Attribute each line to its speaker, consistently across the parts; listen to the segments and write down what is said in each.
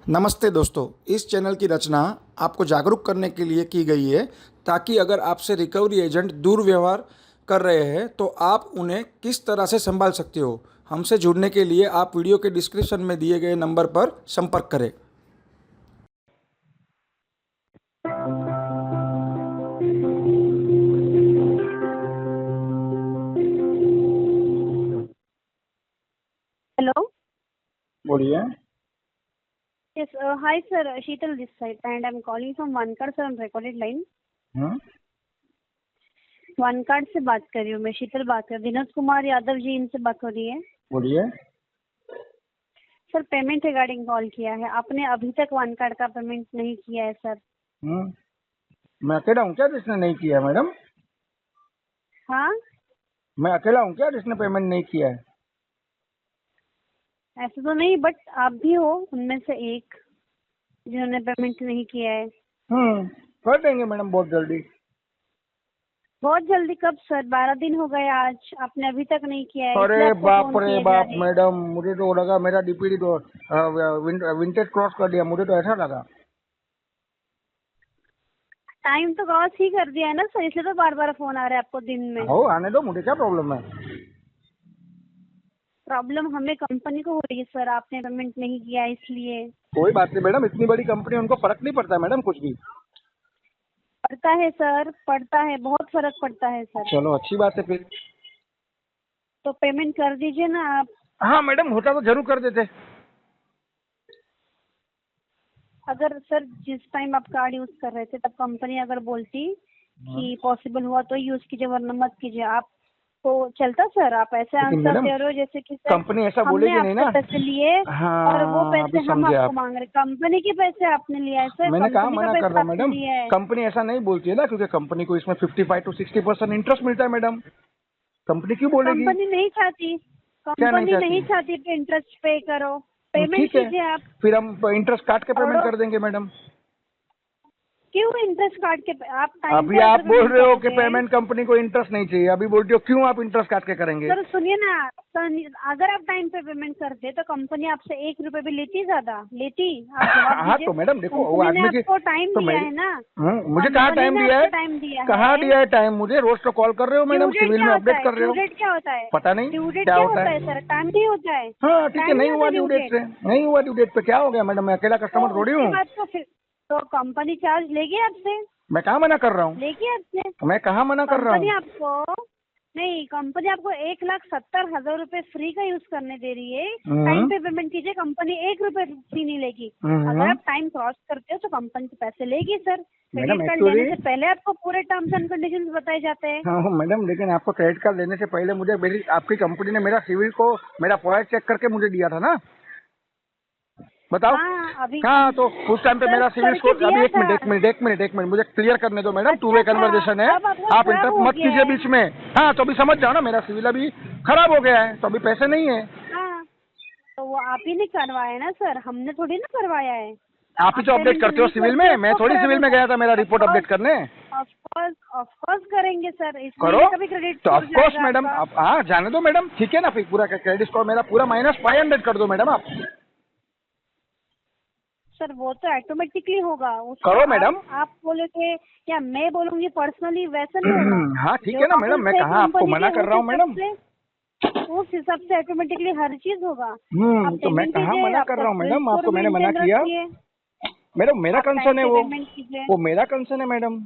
Speaker 1: नमस्ते दोस्तों, इस चैनल की रचना आपको जागरूक करने के लिए की गई है ताकि अगर आपसे रिकवरी एजेंट दुर्व्यवहार कर रहे हैं तो आप उन्हें किस तरह से संभाल सकते हो। हमसे जुड़ने के लिए आप वीडियो के डिस्क्रिप्शन में दिए गए नंबर पर संपर्क करें।
Speaker 2: Hello.
Speaker 1: बोलिए।
Speaker 2: Yes. Hi, sir. Sheetal this side, and I'm calling from OneCard sir on recorded line. OneCard से बात कर रही हूँ मैं, शीतल बात कर, विनोद कुमार यादव जी इनसे बात हो रही है।
Speaker 1: बोलिए।
Speaker 2: सर पेमेंट रिगार्डिंग कॉल किया है, आपने अभी तक OneCard का पेमेंट नहीं किया है सर।
Speaker 1: मैं अकेला हूँ क्या जिसने नहीं किया मैडम?
Speaker 2: हाँ,
Speaker 1: मैं अकेला हूँ क्या जिसने पेमेंट नहीं किया है?
Speaker 2: ऐसे तो नहीं, बट आप भी हो उनमें से एक जिन्होंने पेमेंट नहीं किया है।
Speaker 1: कर देंगे मैडम बहुत जल्दी।
Speaker 2: बहुत जल्दी कब सर? 12 दिन हो गए आज, आपने अभी तक नहीं किया है, इसलिए
Speaker 1: अरे
Speaker 2: आपको
Speaker 1: बाप
Speaker 2: फोन
Speaker 1: रे
Speaker 2: किए जा
Speaker 1: बाप
Speaker 2: रहे हैं।
Speaker 1: मैडम, मुझे तो लगा मेरा डीपीडी तो विंटेज क्रॉस कर दिया, मुझे तो ऐसा लगा।
Speaker 2: टाइम तो क्रॉस ही कर दिया है ना सर, इसलिए तो बार बार फोन आ रहा है आपको दिन में।
Speaker 1: हो आने दो, मुझे क्या प्रॉब्लम है।
Speaker 2: प्रॉब्लम हमें कंपनी को हो रही है सर, आपने पेमेंट नहीं किया है इसलिए।
Speaker 1: कोई बात नहीं मैडम, इतनी बड़ी कंपनी, उनको फर्क नहीं पड़ता मैडम कुछ भी।
Speaker 2: पड़ता है सर, पड़ता है, बहुत फर्क पड़ता है सर।
Speaker 1: चलो अच्छी बात है फिर।
Speaker 2: तो पेमेंट कर दीजिए ना आप।
Speaker 1: हाँ मैडम, होता तो जरूर कर देते।
Speaker 2: अगर सर जिस टाइम आप कार्ड यूज कर रहे थे तब कंपनी अगर बोलती कि पॉसिबल हुआ तो यूज कीजिए वरना मत कीजिए, आपको चलता सर? आप ऐसे
Speaker 1: लेकिन
Speaker 2: आंसर
Speaker 1: मैडम
Speaker 2: दे रहे हो जैसे कि सर
Speaker 1: कंपनी ऐसा
Speaker 2: हमने
Speaker 1: बोलेगी नहीं
Speaker 2: आपसे
Speaker 1: ना।
Speaker 2: पैसे लिए और वो
Speaker 1: हाँ
Speaker 2: पैसे
Speaker 1: अभी
Speaker 2: हम
Speaker 1: समझे
Speaker 2: आपको
Speaker 1: आप।
Speaker 2: मांग रहे। कंपनी के पैसे आपने लिया है सर,
Speaker 1: मैंने कहा
Speaker 2: कंपनी का
Speaker 1: मना कर
Speaker 2: पैसा
Speaker 1: रहा हूँ
Speaker 2: आपने
Speaker 1: मैडम,
Speaker 2: लिया है।
Speaker 1: कंपनी ऐसा नहीं बोलती है ना, क्योंकि कंपनी को इसमें 55 to 60% इंटरेस्ट मिलता है मैडम। कंपनी क्यों बोलेगी?
Speaker 2: कंपनी नहीं चाहती,
Speaker 1: क्या नहीं
Speaker 2: कंपनी नहीं
Speaker 1: चाहती?
Speaker 2: चाहती कि इंटरेस्ट पे करो, पेमेंट
Speaker 1: ठीक है,
Speaker 2: कीजिए आप।
Speaker 1: फिर हम इंटरेस्ट काट के पेमेंट
Speaker 2: करोड़ों
Speaker 1: कर देंगे मैडम।
Speaker 2: क्यों इंटरेस्ट काट के? आप टाइम
Speaker 1: अभी
Speaker 2: पे
Speaker 1: आप
Speaker 2: अगर
Speaker 1: बोल
Speaker 2: पेमेंट
Speaker 1: रहे हो कि
Speaker 2: करोगे।
Speaker 1: पेमेंट कंपनी को इंटरेस्ट नहीं चाहिए, अभी बोलते हो क्यों आप इंटरेस्ट काट के करेंगे?
Speaker 2: सर सुनिए ना सर, अगर आप टाइम पे पेमेंट करते तो कंपनी आपसे 1 रुपए भी लेती, ज्यादा लेती? आप जवाब
Speaker 1: हाँ
Speaker 2: दीजिए।
Speaker 1: तो मैडम देखो, वो
Speaker 2: कंपनी ने
Speaker 1: आदमी की
Speaker 2: आपको टाइम
Speaker 1: तो
Speaker 2: दिया
Speaker 1: मेरी
Speaker 2: है ना,
Speaker 1: मुझे कहाँ
Speaker 2: कंपनी
Speaker 1: टाइम
Speaker 2: ने
Speaker 1: दिया है?
Speaker 2: आपको टाइम दिया
Speaker 1: कहाँ
Speaker 2: है।
Speaker 1: दिया है टाइम? मुझे रोज तो कॉल कर रहे हो
Speaker 2: ड्यू
Speaker 1: मैडम,
Speaker 2: डेट
Speaker 1: सिविल
Speaker 2: क्या
Speaker 1: में
Speaker 2: होता
Speaker 1: अपडेट
Speaker 2: है?
Speaker 1: कर रहे
Speaker 2: ड्यू
Speaker 1: हो।
Speaker 2: डेट क्या होता है?
Speaker 1: पता नहीं
Speaker 2: ड्यू डेट
Speaker 1: क्या
Speaker 2: क्या
Speaker 1: होता
Speaker 2: होता
Speaker 1: है।
Speaker 2: है सर? टाइम नहीं होता है,
Speaker 1: हाँ ठीक है,
Speaker 2: टाइम नहीं
Speaker 1: नहीं
Speaker 2: होता
Speaker 1: हुआ ड्यू
Speaker 2: ड्यू
Speaker 1: डेट
Speaker 2: डेट।
Speaker 1: से, नहीं हुआ ड्यू डेट पे क्या हो गया मैडम? मैं अकेला
Speaker 2: तो
Speaker 1: कस्टमर थोड़ी
Speaker 2: उसके
Speaker 1: हूँ।
Speaker 2: बाद तो फिर तो कंपनी चार्ज लेगी आपसे,
Speaker 1: मैं कहाँ मना कर रहा हूँ?
Speaker 2: लेगी आपसे।
Speaker 1: मैं कहाँ मना कर रहा
Speaker 2: कंपनी
Speaker 1: हूँ?
Speaker 2: आपको नहीं, कंपनी आपको 1,70,000 रुपए फ्री का यूज करने दे रही है। टाइम
Speaker 1: हम्म,
Speaker 2: पे पेमेंट कीजिए, कंपनी 1 रुपए फ्री नहीं लेगी। अगर
Speaker 1: हम्म।
Speaker 2: आप टाइम क्रॉस करते हो तो कंपनी के पैसे लेगी सर।
Speaker 1: मैडम
Speaker 2: क्रेडिट कार्ड लेने
Speaker 1: एक्चुअली,
Speaker 2: से पहले आपको पूरे टर्म्स एंड कंडीशंस बताए जाते हैं।
Speaker 1: हाँ मैडम, लेकिन आपको क्रेडिट कार्ड लेने से पहले मुझे मेरी आपकी कंपनी ने मेरा सिविल को, मेरा पॉइंट चेक करके मुझे दिया था ना। बताओ।
Speaker 2: हाँ अभी
Speaker 1: हाँ तो उस टाइम पे
Speaker 2: सर
Speaker 1: मेरा सिविल
Speaker 2: करके
Speaker 1: स्कोर, अभी
Speaker 2: दिया
Speaker 1: एक
Speaker 2: था।
Speaker 1: मिनट एक मिनट एक मिनट एक मिनट मुझे क्लियर करने दो मैडम, टू
Speaker 2: अच्छा
Speaker 1: वे
Speaker 2: था,
Speaker 1: कन्वर्सेशन है।
Speaker 2: अब आपका
Speaker 1: आप
Speaker 2: खराब
Speaker 1: इंटरप्ट
Speaker 2: हो
Speaker 1: मत
Speaker 2: गया
Speaker 1: कीजिए
Speaker 2: है।
Speaker 1: बीच में। हाँ तो अभी समझ जाओ ना, मेरा सिविल अभी खराब हो गया है, तो अभी पैसे नहीं है।
Speaker 2: हाँ तो वो आप ही ने करवाया ना सर, हमने थोड़ी ना करवाया है।
Speaker 1: आप ही
Speaker 2: आप
Speaker 1: तो अपडेट
Speaker 2: पेमेंट
Speaker 1: करते हो
Speaker 2: नहीं
Speaker 1: सिविल
Speaker 2: करते
Speaker 1: में,
Speaker 2: हो
Speaker 1: मैं
Speaker 2: तो
Speaker 1: थोड़ी
Speaker 2: खराब
Speaker 1: सिविल में
Speaker 2: होता
Speaker 1: गया था मेरा
Speaker 2: है।
Speaker 1: रिपोर्ट अपडेट करने।
Speaker 2: ऑफकोर्स करेंगे सर, इस
Speaker 1: करो
Speaker 2: महीने का भी क्रेडिट
Speaker 1: तो
Speaker 2: स्कोर
Speaker 1: ऑफकोर्स
Speaker 2: जाएगा
Speaker 1: मैडम,
Speaker 2: आपका।
Speaker 1: आप हाँ जाने दो मैडम, ठीक है ना, फिर पूरा क्रेडिट स्कोर मेरा पूरा -500 कर दो मैडम आप।
Speaker 2: सर वो तो ऑटोमेटिकली होगा, उसको
Speaker 1: करो मैडम।
Speaker 2: आप बोलोगे या मैं बोलूंगी पर्सनली, वैसा नहीं होगा।
Speaker 1: हाँ ठीक
Speaker 2: जो
Speaker 1: है ना मैडम,
Speaker 2: रूल्स
Speaker 1: मैं
Speaker 2: है
Speaker 1: कहाँ आपको
Speaker 2: कंपनी
Speaker 1: मना
Speaker 2: के
Speaker 1: कर रहा हूँ मैडम।
Speaker 2: उस हिसाब से ऑटोमेटिकली हर चीज होगा। आप
Speaker 1: तो मैं
Speaker 2: पेमेंट
Speaker 1: कहाँ
Speaker 2: कीजिए,
Speaker 1: मना कर
Speaker 2: आपका
Speaker 1: रहा हूँ
Speaker 2: सिबिल
Speaker 1: मैडम,
Speaker 2: स्कोर
Speaker 1: आपको मैंने मना
Speaker 2: मेंटेन
Speaker 1: किया?
Speaker 2: रखिए,
Speaker 1: मैडम मेरा
Speaker 2: आप टाइम
Speaker 1: कंसर्न है
Speaker 2: पे
Speaker 1: वो
Speaker 2: पेमेंट कीजिए।
Speaker 1: वो मेरा कंसर्न है मैडम।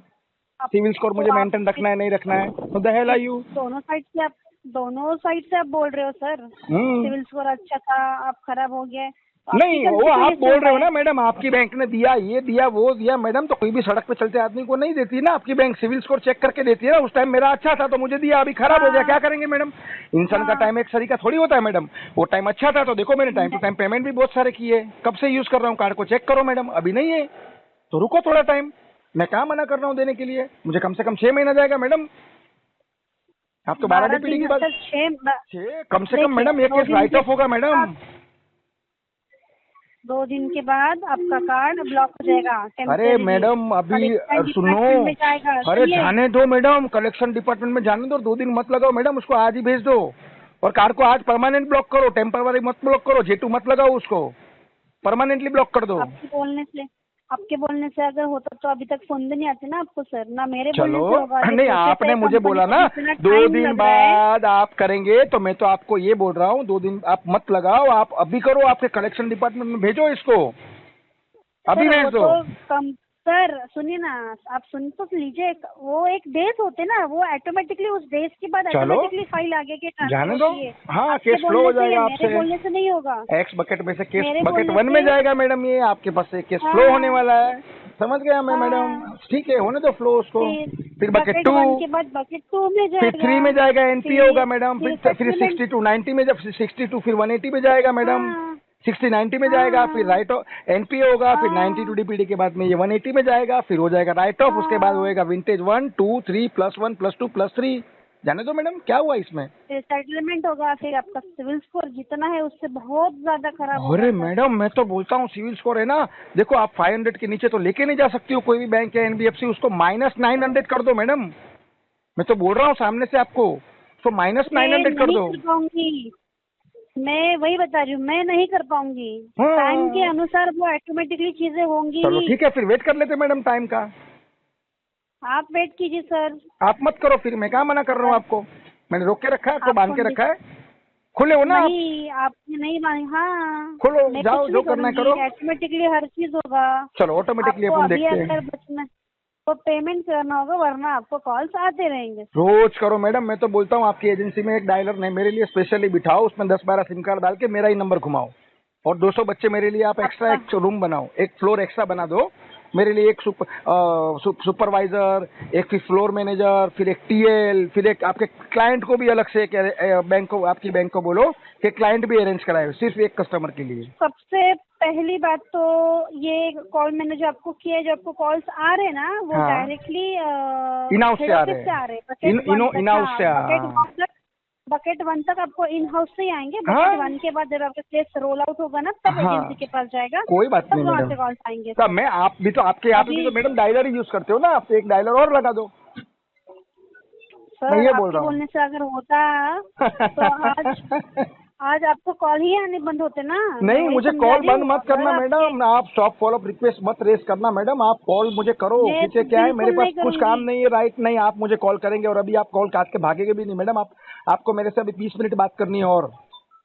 Speaker 1: सिविल स्कोर
Speaker 2: आपको
Speaker 1: मुझे
Speaker 2: आप
Speaker 1: मेंटेन रखना है, नहीं रखना है, तो द हेल आर यू।
Speaker 2: दोनों साइड से आप बोल रहे हो सर।
Speaker 1: हम्म
Speaker 2: सिविल स्कोर अच्छा था, अब खराब हो गया है, तो आपकी
Speaker 1: नहीं, वो
Speaker 2: गलती तो
Speaker 1: आप
Speaker 2: ये
Speaker 1: बोल
Speaker 2: चल
Speaker 1: रहे
Speaker 2: रहा
Speaker 1: हो
Speaker 2: है।
Speaker 1: ना मैडम, आपकी बैंक ने दिया, ये दिया वो दिया मैडम, तो कोई भी सड़क पे चलते आदमी को नहीं देती ना आपकी बैंक, सिविल स्कोर चेक करके देती है ना। उस टाइम मेरा अच्छा था तो मुझे दिया, अभी खराब हो गया,
Speaker 2: हाँ
Speaker 1: क्या करेंगे मैडम? इंसान का
Speaker 2: हाँ।
Speaker 1: टाइम एक सरीका थोड़ी होता है मैडम। वो टाइम अच्छा था तो देखो, मैंने टाइम टू टाइम पेमेंट भी बहुत सारे किए, कब से यूज कर रहा हूँ कार्ड को, चेक करो मैडम, अभी नहीं है तो रुको थोड़ा टाइम। मैं कहाँ मना कर रहा हूँ देने के लिए, मुझे कम से कम 6 महीना जाएगा मैडम। आप तो 12
Speaker 2: 12
Speaker 1: डीपीडी
Speaker 2: दिन
Speaker 1: की बात,
Speaker 2: सर,
Speaker 1: 6 कम से कम
Speaker 2: देखिए
Speaker 1: मैडम, ये केस राइट ऑफ होगा मैडम।
Speaker 2: 2 दिन के बाद आपका कार्ड ब्लॉक हो जाएगा
Speaker 1: अरे
Speaker 2: टेम्परेरी।
Speaker 1: मैडम अभी
Speaker 2: कलेक्शन
Speaker 1: सुनो,
Speaker 2: डिपार्टमेंट में जाएगा,
Speaker 1: अरे
Speaker 2: सुनिए।
Speaker 1: जाने दो मैडम, कलेक्शन डिपार्टमेंट में जाने दो, 2 दिन मत लगाओ मैडम, उसको आज ही भेज दो। और कार को आज परमानेंट ब्लॉक करो, टेम्पररी मत ब्लॉक करो, जेटू मत लगाओ उसको। परमानेंटली ब्लॉक कर दो।
Speaker 2: आपके बोलने से अगर होता तो अभी तक फोन भी नहीं आते ना आपको सर, ना मेरे बोलने
Speaker 1: चलो
Speaker 2: से होगा।
Speaker 1: नहीं, आपने मुझे बोला ना 2 दिन बाद आप करेंगे, तो मैं तो आपको ये बोल रहा हूँ 2 दिन आप मत लगाओ, आप अभी करो, आपके कलेक्शन डिपार्टमेंट में भेजो इसको, अभी
Speaker 2: सर
Speaker 1: भेज
Speaker 2: वो
Speaker 1: दो।
Speaker 2: तो कम सर सुनिए ना, आप सुन तो लीजिए, वो एक डेज होते ना, वो ऑटोमेटिकली उस डेज के बाद
Speaker 1: चलो
Speaker 2: ऑटोमेटिकली फाइल आगे के ट्रांसफर
Speaker 1: जाने दो,
Speaker 2: होती है।
Speaker 1: हाँ
Speaker 2: आपके
Speaker 1: केस फ्लो
Speaker 2: बोलने
Speaker 1: हो
Speaker 2: से या
Speaker 1: जाएगा
Speaker 2: मेरे
Speaker 1: आपसे।
Speaker 2: बोलने से नहीं होगा।
Speaker 1: एक्स बकेट में से केस
Speaker 2: मेरे
Speaker 1: बकेट
Speaker 2: बोलने
Speaker 1: 1 में
Speaker 2: से
Speaker 1: जाएगा मैडम, ये आपके पास से केस फ्लो होने
Speaker 2: हाँ
Speaker 1: वाला है, समझ गया मैं मैडम।
Speaker 2: हाँ,
Speaker 1: ठीक है, होने दो फ्लो उसको।
Speaker 2: फिर
Speaker 1: फिर बकेट
Speaker 2: बकेट
Speaker 1: 2,
Speaker 2: 1 के बाद बकेट 2 में
Speaker 1: फिर
Speaker 2: जाएगा,
Speaker 1: 3 में जाएगा, एनपीए होगा मैडम,
Speaker 2: फिर
Speaker 1: फिर
Speaker 2: सेटलमेंट।
Speaker 1: 62 90 में, जब 62 फिर 180 में जाएगा मैडम,
Speaker 2: हाँ
Speaker 1: 60 90 में जाएगा, फिर
Speaker 2: हाँ
Speaker 1: राइट ऑफ एनपीए होगा, फिर 92
Speaker 2: हाँ
Speaker 1: डीपीडी के बाद में ये 180 में जाएगा, फिर हो जाएगा राइट ऑफ, उसके बाद
Speaker 2: हाँ,
Speaker 1: होएगा विंटेज 1 2 3 +1 +2 +3। जाने दो मैडम, क्या हुआ इसमें?
Speaker 2: फिर सेटलमेंट होगा, फिर आपका सिविल स्कोर जितना है उससे बहुत ज्यादा खराब होगा
Speaker 1: अरे
Speaker 2: सर।
Speaker 1: मैडम, मैं तो बोलता हूँ सिविल स्कोर है ना, देखो आप 500 के नीचे तो लेके नहीं जा सकती हो कोई भी बैंक या एनबीएफसी, उसको -900 कर दो मैडम। मैं तो बोल रहा हूँ सामने से आपको, उसको
Speaker 2: मैं
Speaker 1: -900 कर
Speaker 2: नहीं
Speaker 1: दो।
Speaker 2: कर पाऊंगी, मैं वही बता रही हूँ, मैं नहीं कर पाऊंगी। टाइम के
Speaker 1: हाँ
Speaker 2: अनुसार वो ऑटोमेटिकली चीजें होंगी
Speaker 1: चलो
Speaker 2: ही।
Speaker 1: ठीक है, फिर वेट कर लेते मैडम टाइम का।
Speaker 2: आप वेट कीजिए सर।
Speaker 1: आप मत करो, फिर मैं क्या मना कर रहा हूँ
Speaker 2: अगर
Speaker 1: आपको? मैंने रोक के रखा है आपको,
Speaker 2: आप
Speaker 1: बांध के रखा है, खुले हो ना आप?
Speaker 2: नहीं, आपने नहीं मानी, हाँ
Speaker 1: खोलो,
Speaker 2: मैं
Speaker 1: जाओ,
Speaker 2: कुछ
Speaker 1: जो
Speaker 2: नहीं
Speaker 1: करना है
Speaker 2: करूंगी,
Speaker 1: करो।
Speaker 2: ऑटोमेटिकली हर चीज होगा।
Speaker 1: चलो ऑटोमेटिकली
Speaker 2: आपको
Speaker 1: अपन
Speaker 2: अभी
Speaker 1: देखते
Speaker 2: अगर
Speaker 1: हैं।
Speaker 2: बचना तो पेमेंट करना होगा, वरना आपको कॉल्स आते रहेंगे।
Speaker 1: रोज करो मैडम, मैं तो बोलता हूँ आपकी एजेंसी में एक डायलर नहीं मेरे लिए स्पेशली बिठाओ, उसमें 10-12 सिम कार्ड डाल के मेरा ही नंबर घुमाओ, और 200 बच्चे मेरे लिए आप एक्स्ट्रा,
Speaker 2: आपका
Speaker 1: एक रूम बनाओ, एक फ्लोर एक्स्ट्रा बना दो मेरे लिए, एक सुपरवाइजर, एक फिर फ्लोर मैनेजर, फिर एक टीएल, फिर एक आपके क्लाइंट को भी अलग से एक बैंक को, आपकी बैंक को बोलो कि क्लाइंट भी अरेंज कराए सिर्फ एक कस्टमर के लिए।
Speaker 2: सबसे पहली बात तो ये कॉल मैंने जो आपको किया है, जो आपको कॉल्स आ रहे हैं ना, वो
Speaker 1: हाँ
Speaker 2: डायरेक्टली
Speaker 1: इन हाउस
Speaker 2: हेड
Speaker 1: से आ
Speaker 2: ऑफिस
Speaker 1: रहे
Speaker 2: से आ
Speaker 1: हैं,
Speaker 2: रहे हैं। बकेट 1 तक,
Speaker 1: इन हाउस
Speaker 2: हाँ
Speaker 1: से
Speaker 2: बकेट 1 तक आपको इन हाउस से ही आएंगे।
Speaker 1: हाँ
Speaker 2: बकेट 1 के बाद जब आपका केस रोल आउट होगा ना, तब एजेंसी
Speaker 1: हाँ,
Speaker 2: के पास जाएगा,
Speaker 1: कोई बात
Speaker 2: तब
Speaker 1: नहीं
Speaker 2: वहाँ
Speaker 1: मैडम।
Speaker 2: से कॉल्स आएंगे
Speaker 1: तब
Speaker 2: सर।
Speaker 1: मैं, आप भी तो आपके यहाँ पे भी
Speaker 2: अभी
Speaker 1: तो मैडम डायलर ही यूज करते हो ना, आप तो एक डायलर और लगा दो, मैं
Speaker 2: सर
Speaker 1: ये बोल
Speaker 2: आपके
Speaker 1: रहा
Speaker 2: बोलने से अगर होता तो
Speaker 1: हूँ।
Speaker 2: आज आपको कॉल ही आने बंद होते ना। मैं
Speaker 1: नहीं,
Speaker 2: वही
Speaker 1: मुझे
Speaker 2: समझा
Speaker 1: कॉल
Speaker 2: रही
Speaker 1: बंद
Speaker 2: हूँ,
Speaker 1: मत
Speaker 2: अगर
Speaker 1: करना
Speaker 2: आपके
Speaker 1: मैडम, आप स्टॉप फॉलोअप रिक्वेस्ट मत रेस करना मैडम, आप कॉल मुझे करो।
Speaker 2: मैं
Speaker 1: पीछे
Speaker 2: तो
Speaker 1: क्या है, मेरे
Speaker 2: बिल्कुल
Speaker 1: पास
Speaker 2: नहीं
Speaker 1: कुछ काम
Speaker 2: करूंगी।
Speaker 1: नहीं है, राइट नहीं, आप मुझे कॉल करेंगे और अभी आप कॉल काट के भागेंगे भी नहीं मैडम, आप, आपको मेरे से अभी 20 मिनट बात करनी है, और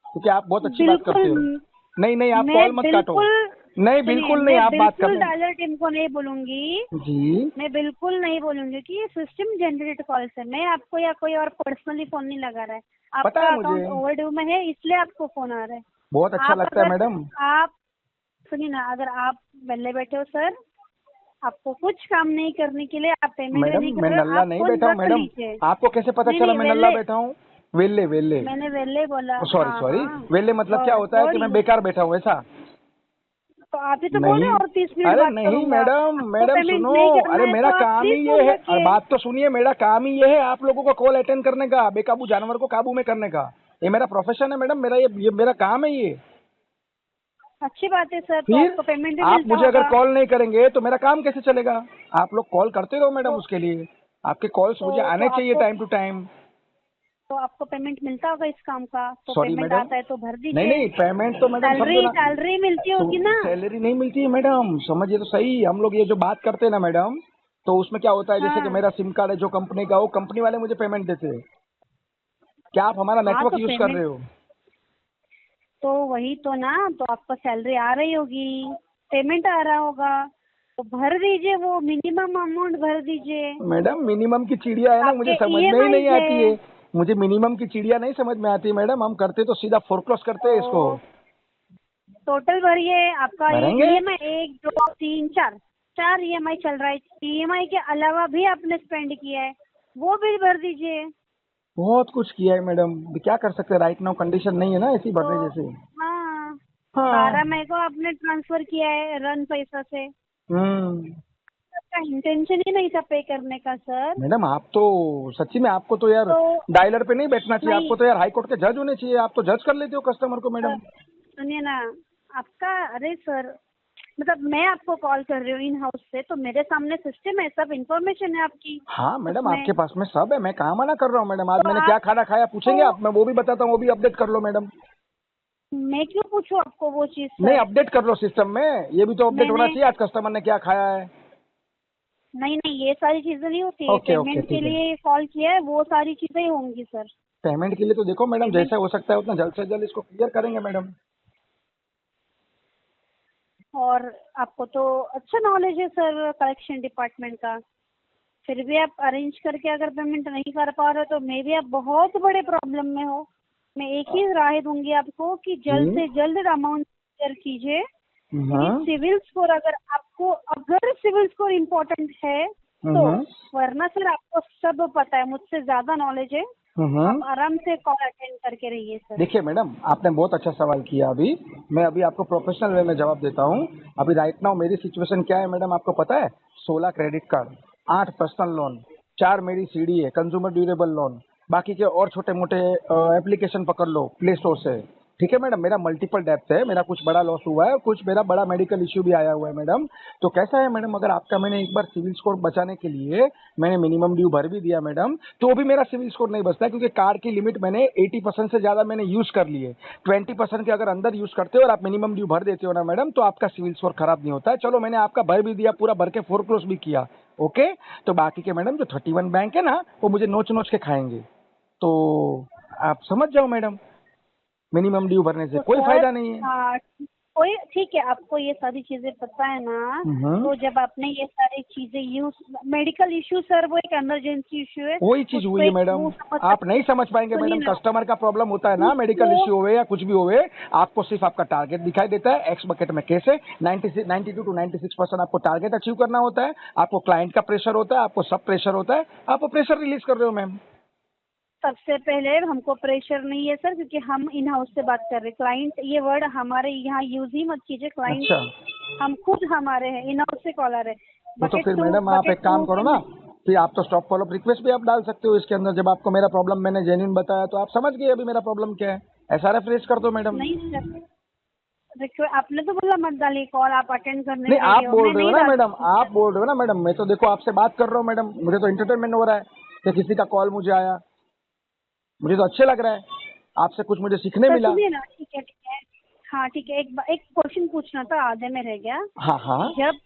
Speaker 1: क्योंकि आप बहुत अच्छी बात करते हो।
Speaker 2: बिल्कुल
Speaker 1: नहीं नहीं, आप
Speaker 2: मैं
Speaker 1: कॉल मत काटो।
Speaker 2: बिल्कुल
Speaker 1: नहीं
Speaker 2: सुनिए,
Speaker 1: बिल्कुल नहीं,
Speaker 2: मैं
Speaker 1: आप बात
Speaker 2: बिल्कुल
Speaker 1: करने।
Speaker 2: डायलर टीम को नहीं बोलूंगी।
Speaker 1: जी
Speaker 2: मैं बिल्कुल नहीं बोलूंगी कि ये सिस्टम जनरेटेड कॉल है। मैं आपको या कोई और पर्सनली फोन नहीं लगा रहा है।
Speaker 1: पता है
Speaker 2: आपका
Speaker 1: मुझे,
Speaker 2: अकाउंट ओवरड्यू में है, इसलिए आपको फोन आ रहा है।
Speaker 1: बहुत अच्छा
Speaker 2: आप
Speaker 1: लगता है
Speaker 2: अगर
Speaker 1: मैडम।
Speaker 2: आप सुनिए ना, अगर आप वेले बैठे हो सर, आपको कुछ काम नहीं करने के लिए, आप पेमेंट भी
Speaker 1: मैडम
Speaker 2: नहीं
Speaker 1: मैं
Speaker 2: कर रहे हो,
Speaker 1: नल्ला
Speaker 2: आप
Speaker 1: नहीं
Speaker 2: फोन
Speaker 1: बैठा हूँ
Speaker 2: रख
Speaker 1: मैडम,
Speaker 2: लीजिए।
Speaker 1: आपको कैसे पता
Speaker 2: नहीं
Speaker 1: चला
Speaker 2: नहीं
Speaker 1: मैं नल्ला
Speaker 2: वेले,
Speaker 1: बैठा हूँ? वेले वेले,
Speaker 2: मैंने वेले बोला,
Speaker 1: सॉरी
Speaker 2: हाँ
Speaker 1: सॉरी,
Speaker 2: हाँ।
Speaker 1: वेले मतलब क्या होता है कि मैं
Speaker 2: थोड़ी
Speaker 1: बेकार बैठा हूँ ऐसा?
Speaker 2: तो आप ही तो बोल रहे
Speaker 1: नहीं,
Speaker 2: हो और 30 मिनट
Speaker 1: अरे
Speaker 2: बात
Speaker 1: नहीं
Speaker 2: करूंगा।
Speaker 1: मैडम,
Speaker 2: आपको
Speaker 1: मैडम
Speaker 2: पेमेंट
Speaker 1: सुनो,
Speaker 2: नहीं करना
Speaker 1: अरे
Speaker 2: है
Speaker 1: मेरा
Speaker 2: तो आप
Speaker 1: काम ही
Speaker 2: प्लीज
Speaker 1: ये
Speaker 2: फोन
Speaker 1: है, अरे
Speaker 2: रखिए।
Speaker 1: बात तो सुनिए, मेरा काम ही ये है आप लोगों का कॉल अटेंड करने का, बेकाबू जानवर को काबू में करने का, ये मेरा प्रोफेशन है मैडम, मेरा ये मेरा काम है ये।
Speaker 2: अच्छी बात है सर, तो
Speaker 1: फिर
Speaker 2: आपको पेमेंट भी
Speaker 1: आप
Speaker 2: मिलता
Speaker 1: मुझे अगर
Speaker 2: होगा।
Speaker 1: कॉल नहीं करेंगे तो मेरा काम कैसे चलेगा? आप लोग कॉल करते रहो मैडम,
Speaker 2: तो
Speaker 1: उसके लिए आपके कॉल्स मुझे
Speaker 2: तो
Speaker 1: आने चाहिए
Speaker 2: आपको
Speaker 1: टाइम टू टाइम।
Speaker 2: तो आपको पेमेंट मिलता होगा इस काम का, तो
Speaker 1: सॉरी
Speaker 2: पेमेंट
Speaker 1: मैडम,
Speaker 2: आता है तो भर
Speaker 1: नहीं
Speaker 2: दीजिए।
Speaker 1: नहीं, पेमेंट तो मैडम समझो
Speaker 2: सैलरी
Speaker 1: ना,
Speaker 2: सैलरी मिलती होगी ना।
Speaker 1: सैलरी नहीं मिलती है मैडम, समझिए तो सही, हम लोग ये जो बात करते हैं ना मैडम, तो उसमें क्या होता है, जैसे कि
Speaker 2: हाँ
Speaker 1: मेरा सिम कार्ड है जो कंपनी का, वो कंपनी वाले मुझे पेमेंट देते हैं, क्या आप हमारा
Speaker 2: हाँ,
Speaker 1: नेटवर्क
Speaker 2: तो
Speaker 1: यूज कर
Speaker 2: पेमेंट
Speaker 1: रहे हो?
Speaker 2: तो वही तो ना, तो आपको सैलरी आ रही होगी, पेमेंट आ रहा होगा, तो भर दीजिए, वो मिनिमम अमाउंट भर दीजिए।
Speaker 1: मैडम मिनिमम की चिड़िया है ना, मुझे
Speaker 2: आपके
Speaker 1: समझ में ही नहीं
Speaker 2: ईएमआईज
Speaker 1: आती है,
Speaker 2: है,
Speaker 1: मुझे मिनिमम की चिड़िया नहीं समझ में आती मैडम, हम करते तो सीधा फोरक्लोज करते हैं इसको।
Speaker 2: तो टोटल भरिए। आपका ये
Speaker 1: भरेंगे,
Speaker 2: ईएमआई 1 2 3 4 4 ईएमआई चल रहा है। ईएमआई के अलावा भी आपने स्पेंड किया है, वो बिल भर दीजिए।
Speaker 1: बहुत कुछ किया है मैडम, अभी क्या कर सकते हैं, राइट नाउ कंडीशन नहीं है ना ऐसी
Speaker 2: तो
Speaker 1: भरने जैसे।
Speaker 2: हाँ,
Speaker 1: हाँ
Speaker 2: 12 मई को आपने ट्रांसफर किया है रन पैसा से।
Speaker 1: हम्म,
Speaker 2: आपका इंटेंशन ही नहीं था पे करने का सर।
Speaker 1: मैडम आप तो सच्ची में, आपको तो यार
Speaker 2: तो
Speaker 1: डायलर पे नहीं बैठना चाहिए,
Speaker 2: नहीं
Speaker 1: आपको तो यार हाई कोर्ट के जज होने चाहिए, आप तो जज कर लेते हो कस्टमर को
Speaker 2: सर,
Speaker 1: मैडम।
Speaker 2: सुनिए ना, आपका, अरे सर, मतलब मैं आपको कॉल कर रही हूँ इन हाउस से, तो मेरे सामने सिस्टम है, सब इंफॉर्मेशन है आपकी
Speaker 1: हाँ मैडम,
Speaker 2: उसमें।
Speaker 1: आपके पास में सब है, मैं कहाँ मना कर रहा हूँ मैडम, आज
Speaker 2: तो
Speaker 1: मैंने क्या
Speaker 2: आप
Speaker 1: खाना खाया पूछेंगे
Speaker 2: तो
Speaker 1: आप, मैं वो भी बताता हूँ, वो भी अपडेट कर लो मैडम।
Speaker 2: मैं क्यों पूछूं आपको वो चीज
Speaker 1: नहीं,
Speaker 2: सर?
Speaker 1: अपडेट कर लो सिस्टम में, ये भी तो अपडेट होना
Speaker 2: मैंने
Speaker 1: चाहिए आज कस्टमर ने क्या खाया है।
Speaker 2: नहीं नहीं, ये सारी चीजें नहीं होती है।
Speaker 1: ओके ओके
Speaker 2: पेमेंट के
Speaker 1: ठीक है।
Speaker 2: लिए कॉल किया है, वो सारी चीजें ही होंगी सर।
Speaker 1: पेमेंट के लिए तो देखो मैडम,
Speaker 2: पेमेंट
Speaker 1: जैसे हो सकता है उतना जल्द से जल्द इसको क्लियर करेंगे मैडम।
Speaker 2: और आपको तो अच्छा नॉलेज है सर कलेक्शन डिपार्टमेंट का, फिर भी आप अरेंज करके अगर पेमेंट नहीं कर पा रहे तो मे भी आप बहुत बड़े प्रॉब्लम में हो। मैं एक ही राय दूंगी आपको कि जल्द
Speaker 1: जी।
Speaker 2: से जल्द अमाउंट क्लियर कीजिए, क्योंकि
Speaker 1: हाँ।
Speaker 2: सिविल स्कोर अगर सिविल स्कोर इम्पोर्टेंट है तो,
Speaker 1: हम्म।
Speaker 2: वरना सर आपको सब पता है, मुझसे ज्यादा नॉलेज है। आप
Speaker 1: हम्म।
Speaker 2: आराम से कॉल अटेंड करके रहिए सर।
Speaker 1: देखिए मैडम, आपने बहुत अच्छा सवाल किया। अभी मैं अभी आपको प्रोफेशनल वे में जवाब देता हूँ। अभी राइट नाउ मेरी सिचुएशन क्या है मैडम, आपको पता है? 16 क्रेडिट कार्ड, 8 पर्सनल लोन, 4 मेरी सीडी है कंज्यूमर ड्यूरेबल लोन, बाकी के और छोटे मोटे एप्लीकेशन पकड़ लो प्ले स्टोर से। ठीक है मैडम, मेरा मल्टीपल डेप्थ है, मेरा कुछ बड़ा लॉस हुआ है और कुछ मेरा बड़ा मेडिकल इश्यू भी आया हुआ है मैडम। तो कैसा है मैडम, अगर आपका मैंने एक बार सिविल स्कोर बचाने के लिए मैंने मिनिमम ड्यू भर भी दिया मैडम, तो भी मेरा सिविल स्कोर नहीं बचता है, क्योंकि कार्ड की लिमिट मैंने 80% से ज्यादा मैंने यूज कर ली है। 20% के अगर अंदर यूज करते हो और आप मिनिमम ड्यू भर देते हो ना मैडम, तो आपका सिविल स्कोर खराब नहीं होता है। चलो मैंने आपका भर भी दिया, पूरा भर के फोरक्लोज भी किया, ओके। तो बाकी के मैडम जो 31 बैंक है ना, वो मुझे नोच नोच के खाएंगे। तो आप समझ जाओ मैडम, मिनिमम ड्यू भरने से
Speaker 2: तो
Speaker 1: कोई
Speaker 2: सर
Speaker 1: फायदा नहीं है।
Speaker 2: कोई ठीक है, आपको ये सारी चीजें पता है ना?
Speaker 1: हम्म।
Speaker 2: तो जब आपने ये सारी चीजें यूज, मेडिकल इश्यू सर वो एक इमरजेंसी इश्यू है,
Speaker 1: वही चीज
Speaker 2: उसको
Speaker 1: हुई है
Speaker 2: एक
Speaker 1: मैडम,
Speaker 2: वो समझ
Speaker 1: आप नहीं समझ पाएंगे
Speaker 2: सुनिए
Speaker 1: मैडम।
Speaker 2: ना
Speaker 1: कस्टमर का प्रॉब्लम होता है ना, मेडिकल
Speaker 2: उसको।
Speaker 1: इश्यू होवे या कुछ भी होवे, आपको सिर्फ आपका टारगेट दिखाई देता है। एक्स बकेट में कैसे 92 to 96% आपको टारगेट अचीव करना होता है। आपको क्लाइंट का प्रेशर होता है, आपको सब प्रेशर होता है, आप प्रेशर रिलीज कर रहे हो मैम।
Speaker 2: सबसे पहले हमको प्रेशर नहीं है सर, क्योंकि हम इन हाउस से बात कर रहे हैं। क्लाइंट ये वर्ड हमारे यहाँ यूज ही मत कीजिए।
Speaker 1: अच्छा।
Speaker 2: क्लाइंट हम खुद हमारे हैं, इन हाउस से कॉलर है।
Speaker 1: तो फिर मैडम आप
Speaker 2: बकेट
Speaker 1: एक
Speaker 2: टू
Speaker 1: काम करो ना,
Speaker 2: पे
Speaker 1: फिर आप तो स्टॉप फॉलोअप रिक्वेस्ट भी आप डाल सकते हो इसके अंदर। जब आपको मेरा प्रॉब्लम मैंने जेन्युइन बताया, तो आप समझ गए अभी मेरा प्रॉब्लम क्या है। SRF रेज कर दो मैडम।
Speaker 2: नहीं सर, देखो आपने तो बोला मत डालिए कॉल, आप अटेंड करने
Speaker 1: नहीं,
Speaker 2: के
Speaker 1: आप
Speaker 2: लिए हो,
Speaker 1: बोल
Speaker 2: मैं
Speaker 1: रहे हो
Speaker 2: नहीं
Speaker 1: ना
Speaker 2: डाल
Speaker 1: मैडम,
Speaker 2: सकती
Speaker 1: आप
Speaker 2: सर।
Speaker 1: बोल रहे हो ना मैडम, मैं तो देखो आपसे बात कर रहा हूँ मैडम, मुझे तो एंटरटेनमेंट हो रहा है कि किसी का कॉल मुझे आया, मुझे तो अच्छे लग रहा है, आपसे कुछ मुझे सीखने
Speaker 2: सर
Speaker 1: मिला।
Speaker 2: सुनिए ना, ठीक है ठीक है। हाँ ठीक है, एक क्वेश्चन पूछना था, आधे में रह गया।
Speaker 1: हाँ हाँ।
Speaker 2: जब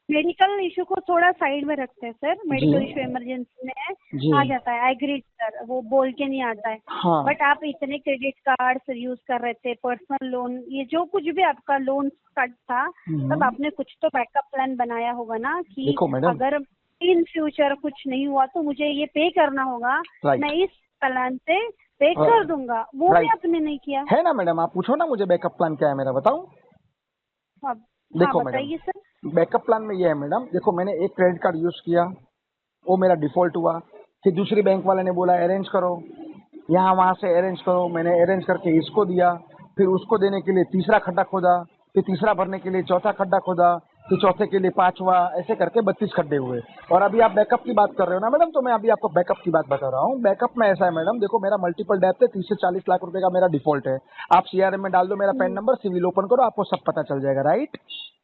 Speaker 2: मेडिकल इशू को थोड़ा साइड में रखते हैं सर,
Speaker 1: जी।
Speaker 2: मेडिकल इशू इमरजेंसी में
Speaker 1: जी।
Speaker 2: आ जाता है, आई एग्री सर, वो बोल के नहीं आता है।
Speaker 1: हाँ।
Speaker 2: बट आप इतने क्रेडिट कार्ड यूज कर रहे थे, पर्सनल लोन, ये जो कुछ भी आपका लोन कार्ड था, तब
Speaker 1: हम्म।
Speaker 2: आपने कुछ तो बैकअप प्लान बनाया होगा ना, कि
Speaker 1: देखो मैडम।
Speaker 2: अगर इन फ्यूचर कुछ नहीं हुआ तो मुझे ये पे करना होगा,
Speaker 1: राइट।
Speaker 2: मैं इस प्लान से पे कर दूंगा। वो भी
Speaker 1: राइट।
Speaker 2: आपने नहीं किया।
Speaker 1: है ना मैडम, आप पूछो ना मुझे बैकअप प्लान क्या है मेरा, बताऊं?
Speaker 2: अब हाँ
Speaker 1: देखो मैडम,
Speaker 2: बताइए सर।
Speaker 1: बैकअप प्लान में ये है मैडम, देखो मैंने एक क्रेडिट कार्ड यूज किया, वो मेरा डिफॉल्ट हुआ। फिर दूसरी बैंक वाले ने बोला अरेंज करो, यहाँ वहाँ से अरेंज करो, मैंने अरेंज करके इसको दिया। फिर उसको देने के लिए तीसरा खड्डा खोदा, फिर तीसरा भरने के लिए चौथा खड्डा खोदा, फिर चौथे के लिए पांचवा, ऐसे करके 32 खड्डे हुए। और अभी आप बैकअप की बात कर रहे हो ना मैडम, तो मैं अभी आपको बैकअप की बात बता रहा हूँ। बैकअप में ऐसा है मैडम, देखो मेरा मल्टीपल डेप्थ है, 30 से 40 लाख रुपए का मेरा डिफॉल्ट है। आप CRM में डाल दो मेरा पैन नंबर, सिविल ओपन करो, आपको सब पता चल जाएगा। राइट?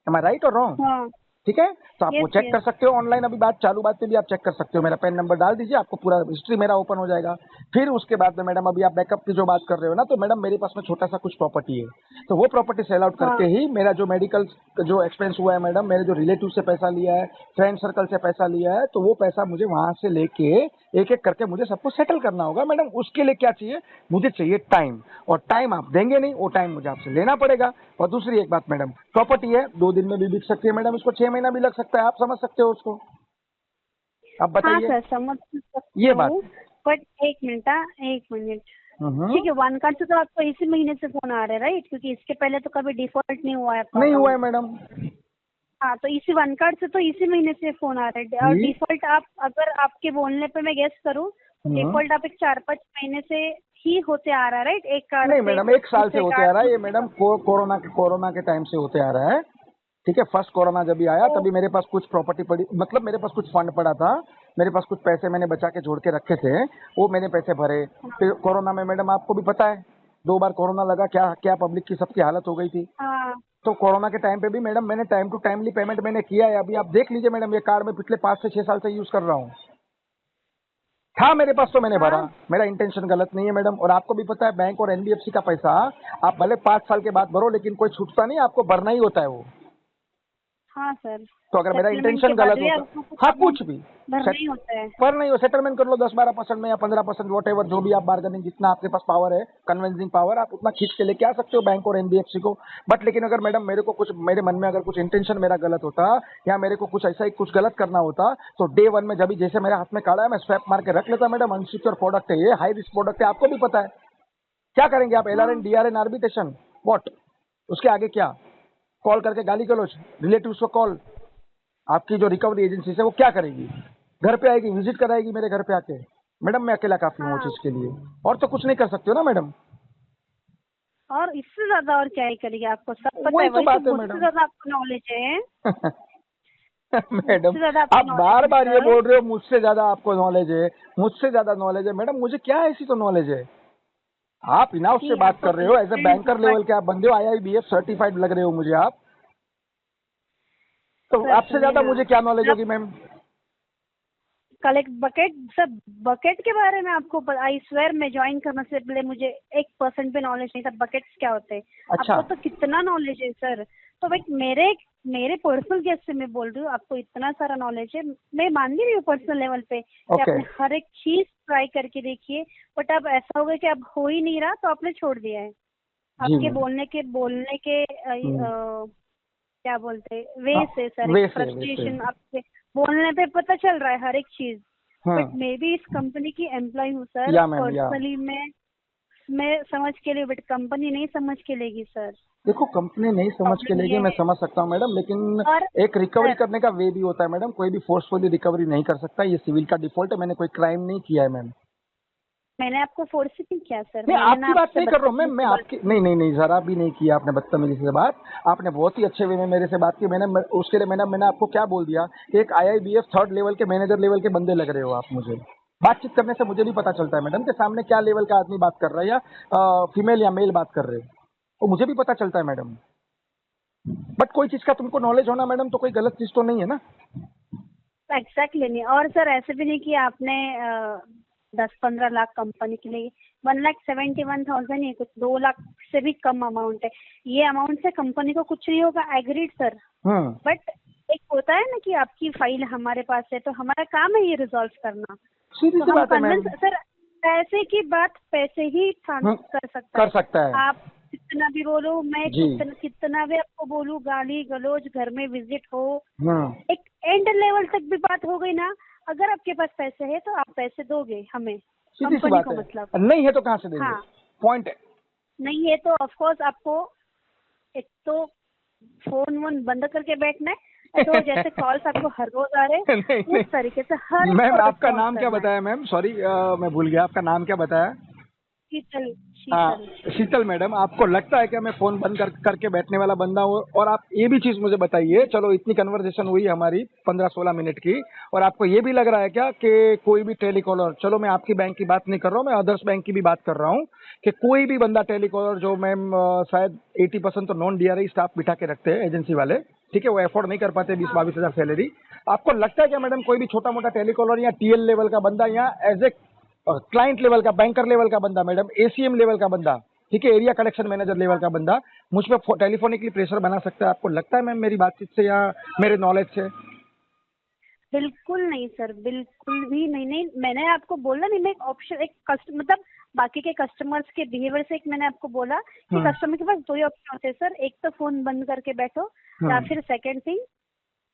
Speaker 1: एम आई राइट और रॉन्ग?
Speaker 2: हाँ।
Speaker 1: ठीक है, तो आप वो
Speaker 2: यस
Speaker 1: चेक
Speaker 2: यस।
Speaker 1: कर सकते हो ऑनलाइन, अभी बात चालू बात पे भी आप चेक कर सकते हो। मेरा पैन नंबर डाल दीजिए, आपको पूरा हिस्ट्री मेरा ओपन हो जाएगा। फिर उसके बाद में मैडम, अभी आप बैकअप की जो बात कर रहे हो ना, तो मैडम मेरे पास में छोटा सा कुछ प्रॉपर्टी है, तो वो प्रॉपर्टी सेल आउट
Speaker 2: हाँ
Speaker 1: करके ही मेरा जो मेडिकल जो एक्सपेंस हुआ है मैडम, मेरे जो रिलेटिव से पैसा लिया है, फ्रेंड सर्कल से पैसा लिया है, तो वो पैसा मुझे वहां से लेके एक एक करके मुझे सबको सेटल करना होगा मैडम। उसके लिए क्या चाहिए? मुझे चाहिए टाइम, और टाइम आप देंगे नहीं, वो टाइम मुझे आपसे लेना पड़ेगा। और दूसरी एक बात मैडम, प्रॉपर्टी है 2 दिन में भी बिक सकती है मैडम, इसको 6 महीना भी लग सकता है, आप समझ सकते हो उसको। आप
Speaker 2: हाँ
Speaker 1: बताइए
Speaker 2: सर, समझ सकती
Speaker 1: ये बात।
Speaker 2: हूँ। बट एक मिनट, हाँ एक मिनट।
Speaker 1: हम्म।
Speaker 2: ठीक है, वन कार्ड से तो आपको इसी महीने से फोन आ रहा है राइट, क्योंकि इसके पहले तो कभी डिफॉल्ट नहीं हुआ है आपका
Speaker 1: नहीं हुआ है
Speaker 2: अकाउंट।
Speaker 1: मैडम।
Speaker 2: हाँ, तो इसी वन कार्ड से तो इसी महीने से फोन आ रहा है। और
Speaker 1: जी।
Speaker 2: डिफॉल्ट आप, अगर आपके बोलने पे मैं गेस करूँ,
Speaker 1: हम्म।
Speaker 2: डिफॉल्ट आप एक 4-5 महीने से ही होते आ रहा है राइट, एक कार्ड
Speaker 1: नहीं
Speaker 2: से
Speaker 1: मैडम, 1 साल से
Speaker 2: दूसरे
Speaker 1: होते आ
Speaker 2: कार्ड
Speaker 1: रहा है ये
Speaker 2: दूसरे
Speaker 1: मैडम,
Speaker 2: कार्ड।
Speaker 1: कोरोना के टाइम से होते आ रहा है। ठीक है, फर्स्ट कोरोना जब भी आया,
Speaker 2: तो
Speaker 1: तभी मेरे पास कुछ प्रॉपर्टी पड़ी, मतलब मेरे पास कुछ फंड पड़ा था, मेरे पास कुछ पैसे मैंने बचा के जोड़ के रखे थे, वो मैंने पैसे भरे। फिर कोरोना में मैडम आपको भी पता है, 2 बार कोरोना लगा, क्या क्या पब्लिक की सबकी हालत हो गई थी।
Speaker 2: हाँ
Speaker 1: तो कोरोना के टाइम पे भी मैडम मैंने टाइम टू टाइमली पेमेंट मैंने किया है। अभी आप देख लीजिए मैडम, ये कार्ड मैं पिछले 5 से 6 साल से यूज कर रहा हूँ। था मेरे पास तो मैंने भरा,
Speaker 2: हाँ
Speaker 1: मेरा इंटेंशन गलत नहीं है मैडम। और आपको भी पता है बैंक और एनबीएफसी का पैसा आप भले 5 साल के बाद भरो, लेकिन कोई छूटता नहीं, आपको भरना ही होता है वो।
Speaker 2: हाँ सर,
Speaker 1: तो अगर मेरा
Speaker 2: सेटलमेंट के
Speaker 1: इंटेंशन
Speaker 2: बाद
Speaker 1: गलत
Speaker 2: भी
Speaker 1: होता,
Speaker 2: आपको कुछ
Speaker 1: हाँ कुछ
Speaker 2: अमाउंट
Speaker 1: भी
Speaker 2: भरना
Speaker 1: सेट
Speaker 2: ही होता है।
Speaker 1: पर नहीं हो, सेटलमेंट कर लो 10-12% में या 15%, वॉट एवर, जो भी आप बार्गेनिंग, जितना आपके पास पावर है, कन्विंसिंग पावर, आप उतना खींच के लेके आ सकते हो बैंक और एनबीएफसी को। बट लेकिन अगर मैडम मेरे को कुछ, मेरे मन में अगर कुछ इंटेंशन मेरा गलत होता, या मेरे को कुछ ऐसा ही कुछ गलत करना होता, तो डे वन में जब भी जैसे मेरे हाथ में काढ़ा है, मैं स्वैप मार के रख लेता मैडम। अनसिक्योर प्रोडक्ट है ये, हाई रिस्क प्रोडक्ट है, आपको भी पता है। क्या करेंगे आप? एलआरएन,
Speaker 2: हाँ
Speaker 1: डीआरएन, आर्बिट्रेशन, वॉट, उसके आगे क्या? कॉल करके गाली गलौज, रिलेटिव्स को कॉल, आपकी जो रिकवरी एजेंसी है वो क्या करेगी? घर पे आएगी, विजिट कराएगी मेरे घर पे आके। मैडम मैं अकेला काफी हूँ वो
Speaker 2: हाँ,
Speaker 1: चीज के लिए, और तो कुछ नहीं कर सकते हो ना मैडम।
Speaker 2: और इससे ज्यादा और क्या ही करेगी, आपको सब पता है,
Speaker 1: वही तो
Speaker 2: वही तो
Speaker 1: बात है
Speaker 2: मुझसे
Speaker 1: मैडम।
Speaker 2: ज्यादा आपको नॉलेज है।
Speaker 1: मैडम
Speaker 2: मुझसे ज्यादा आपको
Speaker 1: आप
Speaker 2: नॉलेज
Speaker 1: बार
Speaker 2: है
Speaker 1: बार ये
Speaker 2: सर।
Speaker 1: बोल रहे हो मुझसे ज्यादा आपको नॉलेज है, मुझसे ज्यादा नॉलेज है। मैडम मुझे क्या ऐसी तो नॉलेज है? आप इनाफ से
Speaker 2: नहीं,
Speaker 1: बात
Speaker 2: आपको
Speaker 1: कर रहे हो, as a
Speaker 2: collection
Speaker 1: banker level के आप बंदे हो, आईआईबीएफ सर्टिफाइड लग रहे हो मुझे आप। तो
Speaker 2: सर
Speaker 1: आपसे
Speaker 2: सुनिए
Speaker 1: ज्यादा
Speaker 2: ना,
Speaker 1: मुझे क्या नॉलेज
Speaker 2: आप
Speaker 1: होगी ma'am?
Speaker 2: Collect bucket sir, bucket के बारे में आपको आई स्वेयर, मैं ज्वाइन करने से पहले मुझे 1% भी नॉलेज नहीं था बकेट्स क्या होते हैं।
Speaker 1: अच्छा।
Speaker 2: आपको तो कितना नॉलेज है सर। तो भाई मेरे मेरे पर्सनल गेस्ट से मैं बोल रही हूँ, आपको इतना सारा नॉलेज है, मैं मान भी रही हूँ पर्सनल लेवल पे कि
Speaker 1: ओके।
Speaker 2: आपने हर एक चीज ट्राई करके देखिए। बट अब ऐसा हो गया कि अब हो ही नहीं रहा, तो आपने छोड़ दिया है।
Speaker 1: जी
Speaker 2: आपके
Speaker 1: मैम।
Speaker 2: बोलने के
Speaker 1: हम्म।
Speaker 2: क्या बोलते हैं,
Speaker 1: हाँ,
Speaker 2: वे से सर, एक
Speaker 1: वैसे वैसे।
Speaker 2: फ्रस्ट्रेशन आपके बोलने पे पता चल रहा है हर एक चीज। बट
Speaker 1: हम्म।
Speaker 2: मैं भी इस कंपनी की एम्प्लॉय हूँ सर,
Speaker 1: या मैम या।
Speaker 2: पर्सनली मैं समझ के लिए, बट कंपनी नहीं समझ के लेगी सर।
Speaker 1: देखो कंपनी नहीं समझ के
Speaker 2: प्रॉब्लम
Speaker 1: लेगी,
Speaker 2: ये
Speaker 1: मैं
Speaker 2: है।
Speaker 1: समझ सकता हूँ मैडम, लेकिन
Speaker 2: और
Speaker 1: एक रिकवरी
Speaker 2: सर,
Speaker 1: करने का वे भी होता है मैडम। कोई भी फोर्सफुली रिकवरी नहीं कर सकता, ये सिविल का डिफॉल्ट है। मैंने कोई क्राइम नहीं किया है मैम।
Speaker 2: मैंने आपको फोर्स नहीं किया सर,
Speaker 1: नहीं
Speaker 2: मैंने ना
Speaker 1: आपकी बात
Speaker 2: आपसे
Speaker 1: नहीं कर रहा हूँ मैम,
Speaker 2: बदतमीजी
Speaker 1: मैं
Speaker 2: से बात
Speaker 1: आपकी नहीं नहीं नहीं, जरा भी नहीं किया आपने बदतमीजी से बात। आपने बहुत ही अच्छे वे में मेरे से बात की। उसके लिए मैंने आपको क्या बोल दिया कि एक आईआईबीएफ थर्ड लेवल के मैनेजर लेवल के बंदे लग रहे हो आप मुझे। बातचीत करने से मुझे भी पता चलता है मैडम के सामने क्या लेवल का आदमी बात कर रहा है, या फीमेल या मेल बात कर रहे हो, वो मुझे भी पता चलता है मैडम। बट कोई चीज का तुमको नॉलेज होना मैडम तो कोई गलत चीज तो नहीं है ना।
Speaker 2: एग्जैक्टली नहीं। और सर ऐसे भी नहीं कि आपने 10-15 लाख कंपनी के लिए, 1,71,000 ही कुछ, 2 लाख से भी कम अमाउंट है। ये अमाउंट से कंपनी को कुछ नहीं होगा, एग्रीड सर।
Speaker 1: हम्म।
Speaker 2: बट एक होता है ना कि आपकी फाइल हमारे पास है, तो हमारा काम है ये रिजॉल्व करना।
Speaker 1: सीधी
Speaker 2: तो
Speaker 1: सी
Speaker 2: हम
Speaker 1: बात है
Speaker 2: कन्विंस
Speaker 1: मैम।
Speaker 2: सर, पैसे की बात पैसे ही
Speaker 1: हम्म।
Speaker 2: कर सकता
Speaker 1: कर
Speaker 2: है।
Speaker 1: सकता है।
Speaker 2: आप कितना भी बोलो, मैं
Speaker 1: जी।
Speaker 2: कितना कितना भी आपको बोलूं, गाली गलौज, घर में विजिट हो,
Speaker 1: हम्म।
Speaker 2: एक एंड लेवल तक भी बात हो गई ना, अगर आपके पास पैसे है तो आप पैसे दोगे हमें,
Speaker 1: सीधी सी
Speaker 2: कंपनी
Speaker 1: बात
Speaker 2: को
Speaker 1: है,
Speaker 2: मतलब।
Speaker 1: नहीं है तो कहाँ से देंगे?
Speaker 2: हाँ,
Speaker 1: पॉइंट है।
Speaker 2: नहीं है तो ऑफ कोर्स आपको एक तो फोन वोन बंद करके बैठना है, तो जैसे कॉल्स आपको हर रोज आ रहे
Speaker 1: नहीं
Speaker 2: हैं, उस तरीके से हर
Speaker 1: नहीं
Speaker 2: एक
Speaker 1: मैम,
Speaker 2: को
Speaker 1: आपका
Speaker 2: रिस्पॉन्स
Speaker 1: नाम क्या
Speaker 2: करना है।
Speaker 1: बताया मैम? सॉरी मैं भूल गया, आपका नाम क्या बताया?
Speaker 2: शीतल,
Speaker 1: हाँ,
Speaker 2: शीतल।
Speaker 1: शीतल मैडम, आपको लगता है कि मैं फोन बंद करके बैठने वाला बंदा हूँ? और आप ये भी चीज मुझे बताइए, चलो इतनी कन्वर्सेशन हुई हमारी 15-16 मिनट की, और आपको ये भी लग रहा है क्या कि कोई भी टेलीकॉलर, चलो मैं आपकी बैंक की बात नहीं कर रहा हूँ, मैं अदर्स बैंक की भी बात कर रहा हूँ, कि कोई भी बंदा टेलीकॉलर जो मैम शायद 80% तो नॉन डीआरआई स्टाफ बिठा के रखते हैं एजेंसी वाले, ठीक है, वो अफोर्ड नहीं कर पाते 20-22 हज़ार सैलरी। आपको लगता है क्या मैडम कोई भी छोटा मोटा टेलीकॉलर या टीएल लेवल का बंदा, या एज ए क्लाइंट लेवल का, बैंकर लेवल का बंदा मैडम, एसीएम लेवल का बंदा, ठीक है, एरिया कलेक्शन मैनेजर लेवल का बंदा मुझ पर टेलीफोनिकली प्रेशर बना सकता है? आपको लगता है मैम मेरी बातचीत से या मेरे नॉलेज से?
Speaker 2: बिल्कुल नहीं सर, बिल्कुल भी नहीं। नहीं, मैंने आपको बोला नहीं, मैं एक ऑप्शन, एक मतलब बाकी के कस्टमर्स के बिहेवियर से एक मैंने आपको बोला कि
Speaker 1: हम्म।
Speaker 2: कस्टमर के पास दो ही ऑप्शन होते हैं सर, एक तो फोन बंद करके बैठो, या
Speaker 1: हम्म।
Speaker 2: फिर सेकंड थिंग,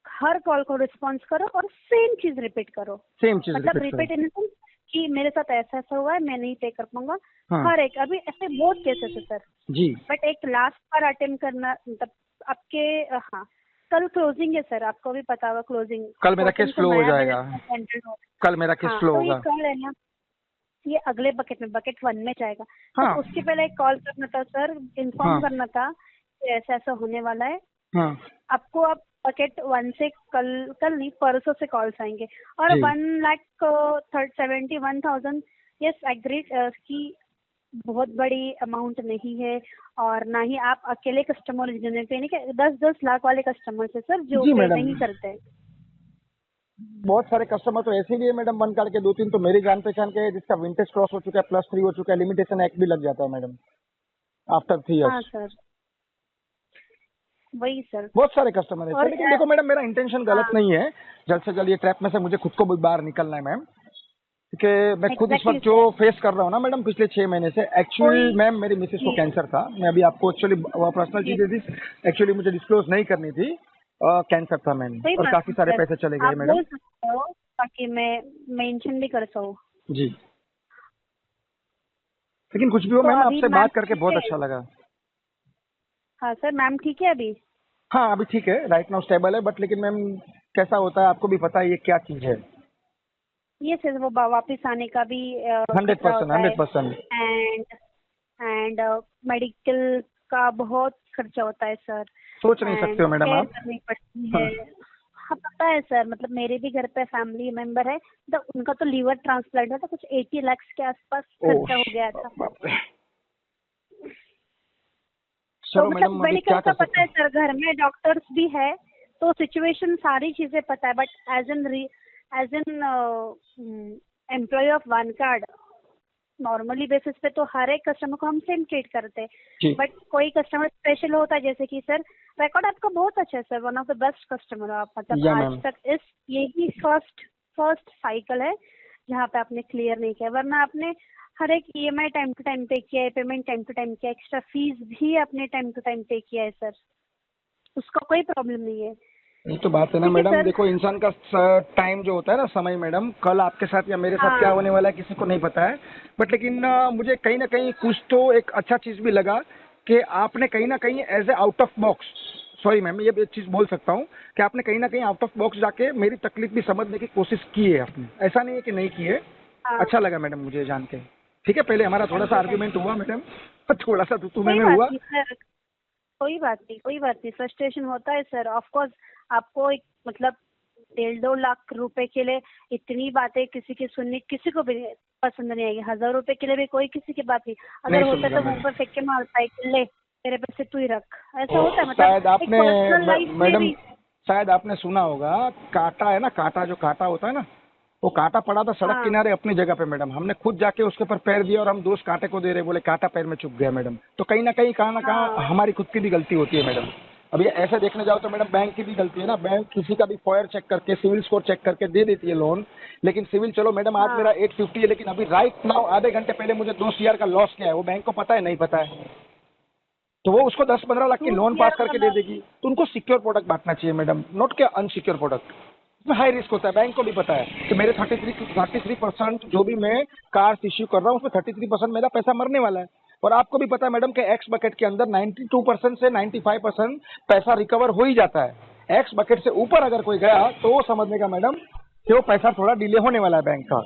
Speaker 2: हर कॉल को रिस्पॉन्स करो और सेम चीज रिपीट करो।
Speaker 1: सेम चीज
Speaker 2: मतलब
Speaker 1: रिपीट करो।
Speaker 2: रिपीट इन कि मेरे साथ ऐसा ऐसा हुआ है, मैं नहीं पे कर पाऊंगा।
Speaker 1: हाँ।
Speaker 2: हर एक, अभी ऐसे बहुत केसेस है सर।
Speaker 1: जी।
Speaker 2: बट एक लास्ट बार अटेम्प्ट करना, मतलब आपके हाँ, कल क्लोजिंग है सर, आपको भी पता होगा क्लोजिंग,
Speaker 1: कल मेरा केस
Speaker 2: 14 को
Speaker 1: फ्लो हो
Speaker 2: नया
Speaker 1: जाएगा।
Speaker 2: बैलेंस एंटर हो।
Speaker 1: कल मेरा केस
Speaker 2: हाँ,
Speaker 1: फ्लो
Speaker 2: तो ये
Speaker 1: होगा।
Speaker 2: कल है ना, ये अगले बकेट में, बकेट 1 में जाएगा।
Speaker 1: हाँ।
Speaker 2: बट उसके पहले एक कॉल करना था सर, इन्फॉर्म
Speaker 1: हाँ।
Speaker 2: करना था कि ऐसा ऐसा होने वाला है
Speaker 1: हाँ।
Speaker 2: आपको। अब बकेट 1 से कल कल नहीं, परसों से कॉल्स आएंगे। और
Speaker 1: जी।
Speaker 2: 1,71,000, यस एग्रीड की बहुत बड़ी अमाउंट नहीं है। और ना ही आप अकेले कस्टमर जिन्हें पे नहीं, 10-10 लाख वाले कस्टमर है सर जो
Speaker 1: जी
Speaker 2: पे
Speaker 1: मैडम।
Speaker 2: नहीं करते।
Speaker 1: बहुत सारे कस्टमर तो ऐसे भी है मैडम, वन कार्ड के 2-3 तो मेरी जान पहचान के है, जिसका विंटेज क्रॉस हो चुका है, +3 हो चुका है, लिमिटेशन एक्ट भी लग जाता है मैडम आफ्टर 3
Speaker 2: हाँ
Speaker 1: इयर्स।
Speaker 2: सर, वही सर।
Speaker 1: बहुत सारे कस्टमर ऐसे हैं,
Speaker 2: और
Speaker 1: लेकिन देखो मैडम मेरा इंटेंशन गलत
Speaker 2: हाँ,
Speaker 1: नहीं है। जल्द से जल्द ये ट्रैप में से मुझे खुद को भी बाहर निकलना है मैम, क्योंकि मैं खुद इस
Speaker 2: एग्जैक्टली
Speaker 1: वक्त जो
Speaker 2: सर।
Speaker 1: फेस कर रहा हूँ ना मैडम पिछले 6 महीने से, एक्चुअली
Speaker 2: कोई
Speaker 1: मैम मेरी मिसेस को
Speaker 2: जी
Speaker 1: कैंसर था। मैं अभी आपको एक्चुअली पर्सनल
Speaker 2: जी,
Speaker 1: चीजें थी, एक्चुअली मुझे डिस्क्लोज नहीं करनी थी। कैंसर था मैम,
Speaker 2: कोई
Speaker 1: और
Speaker 2: बात
Speaker 1: काफी
Speaker 2: नहीं
Speaker 1: सारे
Speaker 2: सर,
Speaker 1: पैसे चले गए
Speaker 2: आप
Speaker 1: मैडम।
Speaker 2: बोल सकते हो ताकि मैं मेंशन भी कर सकूँ।
Speaker 1: जी, लेकिन कुछ भी हो
Speaker 2: तो
Speaker 1: मैम,
Speaker 2: अभी
Speaker 1: आपसे
Speaker 2: मैम
Speaker 1: बात करके
Speaker 2: ठीक
Speaker 1: बहुत
Speaker 2: है?
Speaker 1: अच्छा लगा।
Speaker 2: हाँ सर, मैम ठीक है अभी?
Speaker 1: हाँ अभी ठीक है, राइट नाउ स्टेबल है, बट लेकिन मैम कैसा होता है आपको भी पता है ये क्या चीज है।
Speaker 2: ये सर वो वापस आने का भी
Speaker 1: हंड्रेड
Speaker 2: खतरा
Speaker 1: परसेंट
Speaker 2: होता है।
Speaker 1: 100%।
Speaker 2: एंड एंड मेडिकल का बहुत खर्चा होता है सर।
Speaker 1: सोच नहीं सकते
Speaker 2: एंड
Speaker 1: हो मैडम
Speaker 2: केयर
Speaker 1: आप।
Speaker 2: करनी पड़ती है।
Speaker 1: हाँ।
Speaker 2: हाँ पता है सर, मतलब मेरे भी घर पे फैमिली मेंबर है, तो उनका तो लीवर ट्रांसप्लांट था, तो कुछ 80 लाख के आसपास
Speaker 1: ओह
Speaker 2: खर्चा हो गया था।
Speaker 1: बाप रे।
Speaker 2: तो
Speaker 1: चलो
Speaker 2: मतलब
Speaker 1: मैडम अभी
Speaker 2: मेडिकल
Speaker 1: क्या
Speaker 2: का
Speaker 1: कर सकते
Speaker 2: पता है
Speaker 1: हैं।
Speaker 2: सर, घर में डॉक्टर्स भी है, तो सिचुएशन सारी चीजें पता है, but as an employ of one card normally basis पे तो हर एक कस्टमर को हम सेम ट्रीट करते हैं।
Speaker 1: जी
Speaker 2: बट कोई कस्टमर स्पेशल होता है, जैसे कि सर रिकॉर्ड आपका बहुत अच्छा है sir, one of the best customer हो आप, मतलब
Speaker 1: या
Speaker 2: आज
Speaker 1: मैम।
Speaker 2: तक इस यही फर्स्ट साइकिल है जहाँ पे आपने क्लियर नहीं किया, वरना आपने हर एक ईएमआई टाइम टू टाइम पे किया है, पेमेंट टाइम टू टाइम किया है, एक्स्ट्रा फीस भी आपने टाइम टू टाइम पे किया है सर, उसका कोई प्रॉब्लम नहीं है।
Speaker 1: ये तो बात है ना
Speaker 2: ठीक है
Speaker 1: मैडम,
Speaker 2: सर।
Speaker 1: देखो इंसान का टाइम जो होता है ना, समय मैडम, कल आपके साथ या मेरे साथ क्या
Speaker 2: हाँ
Speaker 1: होने वाला है किसी को नहीं पता है। बट लेकिन मुझे कहीं ना कहीं कुछ तो एक अच्छा चीज भी लगा कि आपने कहीं ना कहीं as a out of box, sorry ma'am ये चीज बोल सकता हूँ कि आपने कहीं ना कहीं आउट ऑफ बॉक्स जाके मेरी तकलीफ भी समझने की कोशिश की है आपने, ऐसा नहीं है कि नहीं की है।
Speaker 2: हाँ,
Speaker 1: अच्छा लगा मैडम मुझे जान के। ठीक है, पहले हमारा थोड़ा
Speaker 2: थैंक
Speaker 1: सा
Speaker 2: यू थैंक
Speaker 1: आर्ग्यूमेंट
Speaker 2: यू।
Speaker 1: हुआ मैडम, थोड़ा सा तू
Speaker 2: कोई
Speaker 1: में
Speaker 2: बात
Speaker 1: हुआ।
Speaker 2: नहीं सर, कोई बात नहीं, कोई बात नहीं, फ्रस्ट्रेशन होता है सर, ऑफ कोर्स। आपको एक मतलब 1.5-2 लाख रुपए के लिए इतनी बातें किसी की सुननी किसी को भी पसंद नहीं आएगी। 1000 रुपए के लिए भी कोई किसी की बात नहीं, अगर
Speaker 1: नहीं
Speaker 2: होता
Speaker 1: सुनेगा
Speaker 2: तो मुंह
Speaker 1: मैडम।
Speaker 2: पर फेंक के मारता है कि ले तेरे पैसे तू ही रख, ऐसा होता है,
Speaker 1: ओ,
Speaker 2: मतलब
Speaker 1: शायद
Speaker 2: एक
Speaker 1: आपने
Speaker 2: पर्सनल लाइफ में
Speaker 1: मैडम,
Speaker 2: भी।
Speaker 1: शायद आपने सुना होगा, कांटा है ना, कांटा जो कांटा होता है ना, वो कांटा पड़ा था सड़क
Speaker 2: हाँ
Speaker 1: किनारे अपनी जगह पे मैडम, हमने खुद जाके उसके ऊपर पैर दिया और हम दोस्त कांटे को दे रहे, बोले कांटा पैर में चुभ गया मैडम। तो कहीं ना
Speaker 2: हाँ
Speaker 1: कहीं हमारी खुद की भी गलती होती है मैडम। अभी ऐसे देखने जाओ तो मैडम बैंक की भी गलती है ना, बैंक किसी का भी फॉयर चेक करके सिविल स्कोर चेक करके दे देती है लोन। लेकिन सिविल चलो मैडम आज
Speaker 2: हाँ
Speaker 1: मेरा 850 है, लेकिन अभी राइट नाउ आधे घंटे पहले मुझे 2 CR का लॉस किया है, वो बैंक को पता है नहीं पता है, तो वो उसको 10-15 लाख की
Speaker 2: टू
Speaker 1: लोन
Speaker 2: ईयर
Speaker 1: पास करके दे
Speaker 2: वाला।
Speaker 1: देगी। तो उनको सिक्योर प्रोडक्ट बांटना चाहिए मैडम, नॉट क्या अनसिक्योर प्रोडक्ट। इसमें हाई रिस्क होता है, बैंक को भी पता है कि मेरे 33% जो भी मैं कार्स इश्यू कर रहा हूँ उसमें 33% मेरा पैसा मरने वाला है। और आपको भी पता है मैडम कि एक्स बकेट के अंदर 92% से 95% पैसा रिकवर हो ही जाता है। एक्स बकेट से ऊपर अगर कोई गया तो वो समझने का मैडम कि वो पैसा थोड़ा डिले होने वाला है बैंक का,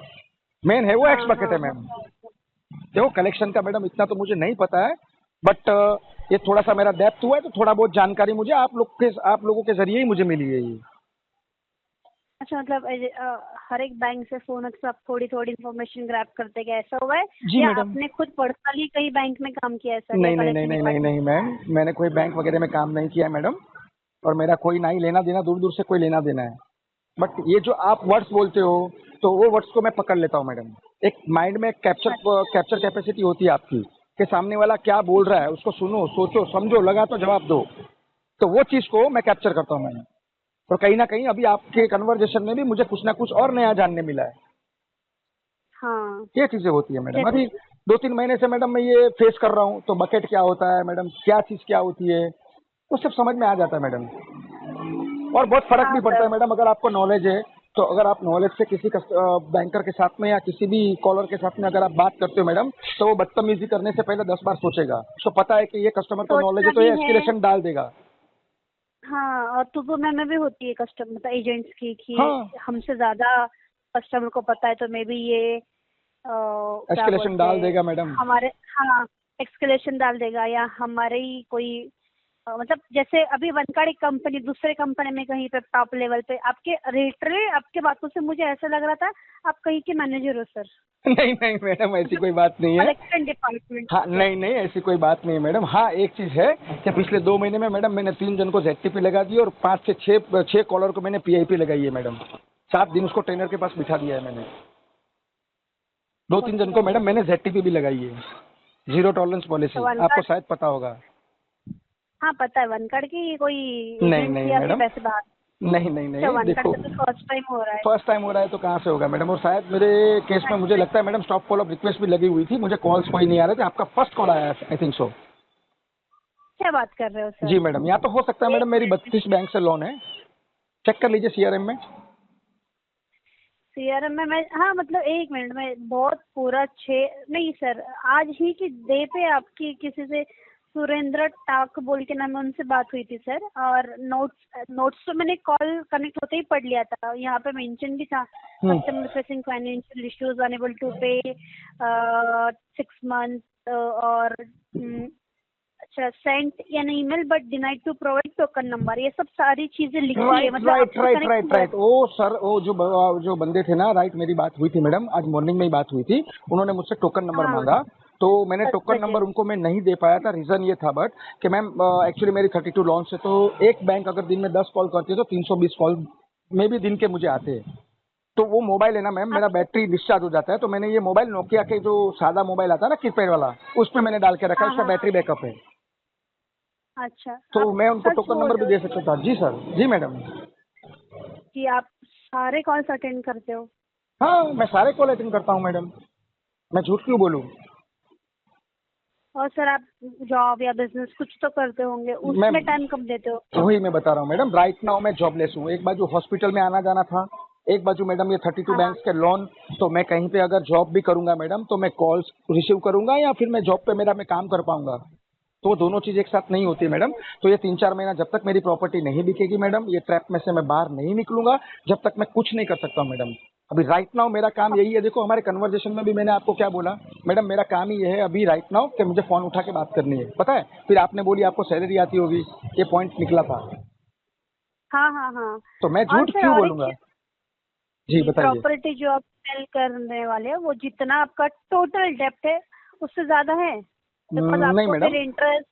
Speaker 1: मेन है वो एक्स
Speaker 2: हाँ
Speaker 1: बकेट
Speaker 2: हाँ
Speaker 1: है
Speaker 2: हाँ
Speaker 1: मैम।
Speaker 2: हाँ।
Speaker 1: देखो कलेक्शन का मैडम इतना तो मुझे नहीं पता है, बट ये थोड़ा सा मेरा डेप्थ हुआ है, तो थोड़ा बहुत जानकारी मुझे आप लोगों के जरिए ही मुझे मिली है ये।
Speaker 2: अच्छा, मतलब हर एक बैंक से फोन से आप थोड़ी थोड़ी इन्फॉर्मेशन ग्रैब करते गए, ऐसा हुआ है?
Speaker 1: जी
Speaker 2: या
Speaker 1: मैडम।
Speaker 2: आपने खुद पर्सनली कहीं बैंक में काम किया है सर, या
Speaker 1: नहीं नहीं नहीं
Speaker 2: कलेक्शन
Speaker 1: नहीं नहीं
Speaker 2: डिपार्टमेंट?
Speaker 1: नहीं मैम, मैंने कोई बैंक वगैरह में काम नहीं किया है मैडम, और मेरा कोई ना ही लेना देना, दूर दूर से कोई लेना देना है। बट ये जो आप वर्ड्स बोलते हो तो वो वर्ड्स को मैं पकड़ लेता हूँ मैडम। एक माइंड में कैप्चर कैपेसिटी होती है आपकी कि सामने वाला क्या बोल रहा है उसको सुनो, सोचो, समझो, लगा तो जवाब दो। तो वो चीज को मैं कैप्चर करता हूँ मैडम। और कहीं ना कहीं अभी आपके कन्वर्जेशन में भी मुझे कुछ ना कुछ और नया जानने मिला है।
Speaker 2: हाँ,
Speaker 1: ये चीजें होती है मैडम।
Speaker 2: जैसे
Speaker 1: अभी
Speaker 2: कि
Speaker 1: 2-3 महीने से मैडम मैं ये फेस कर रहा हूँ, तो बकेट क्या होता है मैडम, क्या चीज क्या होती है, वो सब समझ में आ जाता है मैडम। और बहुत फर्क
Speaker 2: हाँ
Speaker 1: भी पड़ता
Speaker 2: सर।
Speaker 1: है मैडम, अगर आपको नॉलेज है तो, अगर आप नॉलेज से किसी बैंकर के साथ में या किसी भी कॉलर के साथ में अगर आप बात करते हो मैडम, तो वो बदतमीजी करने से पहले 10 बार सोचेगा। उसको पता है कि ये कस्टमर को नॉलेज
Speaker 2: सोचना
Speaker 1: है तो
Speaker 2: भी
Speaker 1: ये
Speaker 2: है।
Speaker 1: एस्केलेशन डाल देगा।
Speaker 2: हाँ, और तो में भी होती है कस्टमर, मतलब एजेंट्स की,
Speaker 1: हाँ,
Speaker 2: कि हमसे ज्यादा कस्टमर को पता है, तो मे बी ये क्या
Speaker 1: एस्केलेशन
Speaker 2: बोलते
Speaker 1: डाल
Speaker 2: हैं,
Speaker 1: देगा मैडम।
Speaker 2: हमारे, हाँ, एक्सक्लेशन डाल देगा, या हमारे ही कोई मतलब जैसे अभी वन कार्ड एक कंपनी दूसरे कंपनी में कहीं पे टॉप लेवल पे, आपके रेटरे आपके बातों से मुझे ऐसा लग रहा था आप कहीं के मैनेजर हो सर,
Speaker 1: नहीं नहीं मैडम, ऐसी
Speaker 2: मतलब
Speaker 1: कोई बात नहीं है।
Speaker 2: कलेक्शन डिपार्टमेंट
Speaker 1: हाँ
Speaker 2: से।
Speaker 1: नहीं नहीं, ऐसी कोई बात नहीं है मैडम। हाँ एक चीज है कि पिछले 2 महीने में मैडम मैंने 3 जन को ZTP लगा दी और 5 से 6 कॉलर को मैंने PIP लगाई है मैडम। 7 दिन उसको ट्रेनर के पास बिठा दिया है मैंने। 2-3 जन को मैडम मैंने ZTP भी लगाई है, जीरो टॉलरेंस पॉलिसी,
Speaker 2: तो वन
Speaker 1: आपको
Speaker 2: कार्ड,
Speaker 1: शायद पता होगा।
Speaker 2: हाँ पता है, वन कार्ड की कोई
Speaker 1: नहीं
Speaker 2: एजेंट
Speaker 1: नहीं
Speaker 2: या फिर
Speaker 1: मैडम,
Speaker 2: वैसे बाहर?
Speaker 1: नहीं नहीं
Speaker 2: अच्छा,
Speaker 1: नहीं,
Speaker 2: वन कार्ड
Speaker 1: देखो
Speaker 2: का तो फर्स्ट टाइम हो रहा है।
Speaker 1: फर्स्ट टाइम हो रहा है तो कहाँ से होगा मैडम, और शायद मेरे केस में मुझे लगता है madam stop call of request भी लगी हुई थी, मुझे कॉल्स कोई नहीं आ रहे थे, आपका फर्स्ट कॉल आया आई थिंक सो।
Speaker 2: क्या बात कर रहे हो सर?
Speaker 1: जी मैडम, या तो हो सकता है मैडम
Speaker 2: एक
Speaker 1: मेरी
Speaker 2: मिनट,
Speaker 1: 32 बैंक से लोन है, चेक कर लीजिए CRM में।
Speaker 2: सीआरएम में मैं, हाँ मतलब एक मिनट में बहुत पूरा 6 नहीं सर, आज ही की डे पे आपकी किसी से सुरेंद्र टाक बोल के नाम है, उनसे बात हुई थी सर। और नोट्स नोट्स तो मैंने कॉल कनेक्ट होते ही पढ़ लिया था, यहाँ पे मेंशन भी था, customer facing financial issues unable to pay 6 month, और अच्छा sent an email but denied to provide token number, ये सब सारी चीजें लिखी है,
Speaker 1: राइट
Speaker 2: मतलब
Speaker 1: राइट
Speaker 2: आपसे
Speaker 1: राइट
Speaker 2: कनेक्ट
Speaker 1: राइट
Speaker 2: हुआ है।
Speaker 1: राइट, ओ सर, ओ जो बंदे थे ना, राइट, मेरी बात हुई थी मैडम, आज मॉर्निंग में ही बात हुई थी, उन्होंने मुझसे टोकन नंबर
Speaker 2: हाँ,
Speaker 1: मांगा, तो मैंने
Speaker 2: 10
Speaker 1: टोकन
Speaker 2: बजे।
Speaker 1: नंबर उनको मैं नहीं दे पाया था, रीजन ये था बट कि मैम एक्चुअली मेरी 32 लॉन्च है, तो एक बैंक अगर दिन में 10 कॉल करती है तो 320 कॉल में भी दिन के मुझे आते हैं, तो वो मोबाइल है ना मैम,
Speaker 2: आप
Speaker 1: मेरा बैटरी डिस्चार्ज हो जाता है, तो मैंने ये मोबाइल नोकिया के जो सादा मोबाइल आता है ना कीपैड वाला, उसमें मैंने डाल के रखा है,
Speaker 2: हाँ
Speaker 1: उसका
Speaker 2: हाँ
Speaker 1: बैटरी बैकअप है,
Speaker 2: अच्छा,
Speaker 1: तो
Speaker 2: आप
Speaker 1: मैं उनको
Speaker 2: सच
Speaker 1: टोकन
Speaker 2: बोल
Speaker 1: नंबर भी
Speaker 2: रहे हो
Speaker 1: दे
Speaker 2: सर
Speaker 1: सकता था। जी सर, जी मैडम।
Speaker 2: कि आप सारे कॉल्स अटेंड करते हो?
Speaker 1: हाँ, मैं सारे कॉल अटेंड करता हूँ मैडम, मैं झूठ क्यों बोलूँ।
Speaker 2: और सर आप जॉब या बिजनेस कुछ तो करते होंगे,
Speaker 1: मैं
Speaker 2: उसमें टाइम कब देते हो?
Speaker 1: वही मैं बता रहा हूँ मैडम, राइट नाउ मैं जॉबलेस हूँ, एक बाजू हॉस्पिटल में आना जाना था, एक बाजू मैडम ये 32
Speaker 2: हाँ
Speaker 1: बैंक्स के लोन, तो मैं कहीं पे अगर जॉब भी करूंगा मैडम तो मैं कॉल्स रिसीव करूंगा या फिर मैं जॉब पे मेरा मैं काम कर पाऊंगा, तो वो दोनों चीज एक साथ नहीं होती मैडम। तो ये 3-4 महीना जब तक मेरी प्रॉपर्टी नहीं बिकेगी मैडम, ये ट्रैप में से मैं बाहर नहीं निकलूंगा, जब तक मैं कुछ नहीं कर सकता हूँ मैडम। अभी राइट नाउ मेरा काम यही है, देखो हमारे कन्वर्जेशन में भी मैंने आपको क्या बोला मैडम, मेरा काम ही ये है अभी राइट नाउ कि मुझे फोन उठा के बात करनी है, पता है, फिर आपने बोली आपको सैलरी आती होगी, ये पॉइंट निकला था,
Speaker 2: हाँ हाँ हाँ।
Speaker 1: तो मैं
Speaker 2: और
Speaker 1: झूठ
Speaker 2: सर
Speaker 1: क्यों
Speaker 2: और एक
Speaker 1: बोलूंगा।
Speaker 2: चीज,
Speaker 1: जी
Speaker 2: ये
Speaker 1: बताइए।
Speaker 2: प्रॉपर्टी जो आप सेल करने वाले हो, वो जितना आपका टोटल डेप्ट है उससे ज्यादा है? बिकॉज
Speaker 1: नहीं
Speaker 2: आपको फिर
Speaker 1: मैडम,
Speaker 2: इंटरेस्ट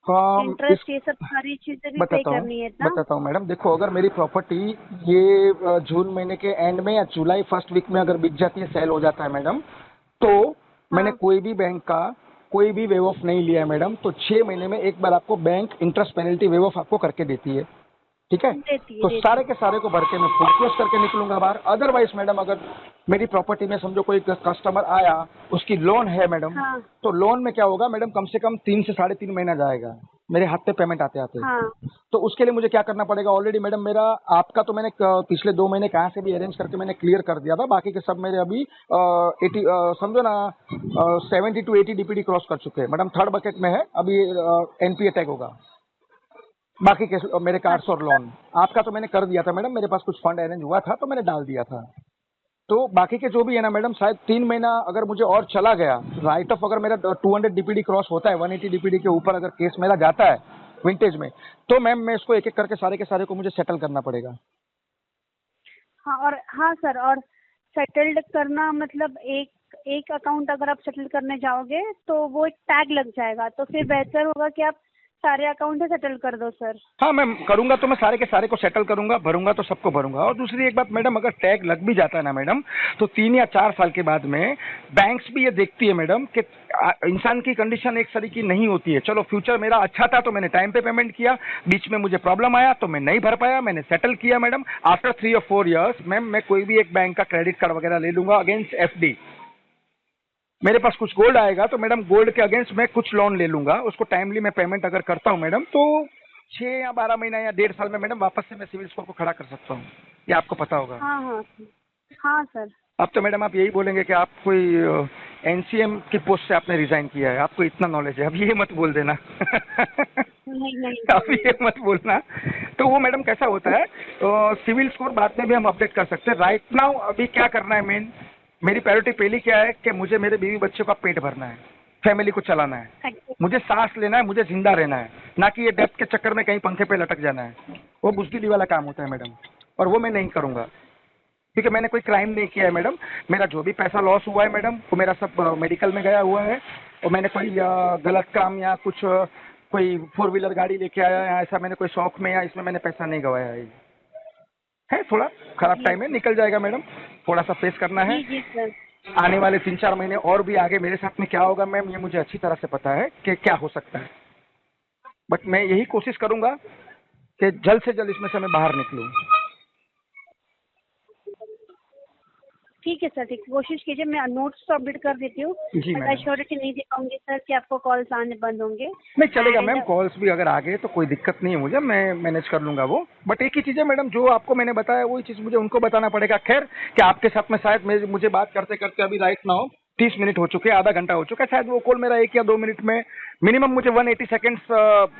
Speaker 1: हाँ इस
Speaker 2: इंटरेस्ट ये सब सारी चीजें भी पे करनी है ना?
Speaker 1: बताता हूँ मैडम, देखो अगर मेरी प्रॉपर्टी ये जून महीने के एंड में या जुलाई फर्स्ट वीक में अगर बिक जाती है, सेल हो जाता है मैडम, तो मैंने
Speaker 2: हाँ,
Speaker 1: कोई भी बैंक का कोई भी वेव ऑफ नहीं लिया है मैडम, तो 6 महीने में एक बार आपको bank interest penalty wave of आपको करके देती है, ठीक है,
Speaker 2: देती है
Speaker 1: तो
Speaker 2: देती
Speaker 1: सारे
Speaker 2: है।
Speaker 1: के सारे को भर के मैं फुल क्लोज करके निकलूंगा बाहर। अदरवाइज मैडम अगर मेरी प्रॉपर्टी में समझो कोई कस्टमर आया, उसकी लोन है मैडम,
Speaker 2: हाँ
Speaker 1: तो लोन में क्या होगा मैडम, कम से कम 3 से 3.5 महीना जाएगा मेरे हाथ पे पेमेंट आते आते,
Speaker 2: हाँ
Speaker 1: तो उसके लिए मुझे क्या करना पड़ेगा, ऑलरेडी मैडम मेरा आपका तो मैंने पिछले 2 महीने कहाँ से भी अरेंज करके मैंने क्लियर कर दिया था, बाकी के सब मेरे अभी 80 समझो ना 70 to 80 DPD क्रॉस कर चुके हैं मैडम, थर्ड बकेट में है अभी, NPA टैग होगा, बाकी के मेरे कार्ड्स और
Speaker 2: अच्छा।
Speaker 1: लोन, आपका तो मैंने कर दिया था मैडम, मेरे पास कुछ फंड अरेंज हुआ था तो मैंने डाल दिया था, तो बाकी के जो भी है ना मैडम, शायद 3 महीना अगर मुझे और चला गया, राइट ऑफ अगर मेरा 200 DPD क्रॉस होता है, 180 DPD के ऊपर अगर केस मेरा जाता है विंटेज में, तो मैम मैं इसको एक एक करके सारे के सारे को मुझे सेटल करना पड़ेगा।
Speaker 2: हाँ और हाँ सर, और सेटल्ड करना मतलब एक एक अकाउंट अगर आप सेटल करने जाओगे तो वो एक टैग लग जाएगा, तो फिर बेहतर होगा कि आप सारे अकाउंट सेटल कर दो सर।
Speaker 1: हाँ मैम करूंगा, तो मैं सारे के सारे को सेटल करूंगा, भरूंगा तो सबको भरूंगा, और दूसरी एक बात मैडम, अगर टैग लग भी जाता है ना मैडम, तो 3 या 4 साल के बाद में बैंक्स भी ये देखती है मैडम कि इंसान की कंडीशन एक तरह की नहीं होती है, चलो फ्यूचर मेरा अच्छा था तो मैंने टाइम पे पेमेंट किया, बीच में मुझे प्रॉब्लम आया तो मैं नहीं भर पाया, मैंने सेटल किया madam, after 3 or 4 years ma'am मैं कोई भी एक बैंक का क्रेडिट कार्ड वगैरह ले लूंगा अगेंस्ट FD, मेरे पास कुछ गोल्ड आएगा तो मैडम गोल्ड के अगेंस्ट मैं कुछ लोन ले लूंगा, उसको टाइमली मैं पेमेंट अगर करता हूँ मैडम, तो 6 या 12 महीना या 1.5 साल में मैडम वापस से मैं सिविल स्कोर को खड़ा कर सकता हूँ, ये आपको पता होगा।
Speaker 2: हाँ हाँ हाँ सर।
Speaker 1: अब तो मैडम आप यही बोलेंगे कि आप कोई NCM की पोस्ट से आपने रिजाइन किया है, आपको इतना नॉलेज है, अब ये मत बोल देना
Speaker 2: नहीं नहीं
Speaker 1: अब ये मत बोलना। तो वो मैडम कैसा होता है, सिविल स्कोर बाद में भी हम अपडेट कर सकते हैं, राइट नाउ अभी क्या करना है, मेन मेरी प्रायोरिटी पहली क्या है कि मुझे मेरे बीवी बच्चों का पेट भरना है, फैमिली को चलाना है,
Speaker 2: Exactly.
Speaker 1: मुझे सांस लेना है, मुझे जिंदा रहना है, ना कि ये डेथ के चक्कर में कहीं पंखे पे लटक जाना है, वो बुजदिली वाला काम होता है मैडम, और वो मैं नहीं करूंगा, क्योंकि मैंने कोई क्राइम नहीं किया है मैडम, मेरा जो भी पैसा लॉस हुआ है मैडम वो मेरा सब मेडिकल में गया हुआ है, और मैंने कोई गलत काम या कुछ कोई 4 व्हीलर गाड़ी लेके आया या ऐसा मैंने कोई शौक में या इसमें मैंने पैसा नहीं गवाया है थोड़ा
Speaker 3: खराब
Speaker 2: जी
Speaker 3: टाइम है, निकल जाएगा मैडम, थोड़ा सा फेस करना है।
Speaker 2: जी जी सर।
Speaker 3: आने वाले 3-4 महीने और भी आगे मेरे साथ में क्या होगा मैम, ये मुझे अच्छी तरह से पता है कि क्या हो सकता है, बट मैं यही कोशिश करूंगा कि जल्द से जल्द इसमें से मैं बाहर निकलूं।
Speaker 2: ठीक है सर, ठीक है, कोशिश कीजिए। मैं नोट्स सबमिट कर देती हूँ,
Speaker 3: जी
Speaker 2: बट
Speaker 3: मैडम।
Speaker 2: एश्योरिटी नहीं दे पाऊंगी सर कि आपको कॉल्स आने बंद होंगे।
Speaker 3: नहीं चलेगा
Speaker 2: एंड
Speaker 3: मैम, कॉल्स भी अगर आ गए तो कोई दिक्कत नहीं है मुझे, मैं मैनेज कर लूंगा वो। बट एक ही चीज़ है मैडम, जो आपको मैंने बताया वही चीज़ मुझे उनको बताना पड़ेगा। खैर कि आपके साथ में शायद मुझे बात करते करते अभी राइट नाउ 30 मिनट हो चुके हैं, आधा घंटा हो चुका है, शायद वो कॉल मेरा 1 या 2 मिनट में, मिनिमम मुझे 180 सेकेंड्स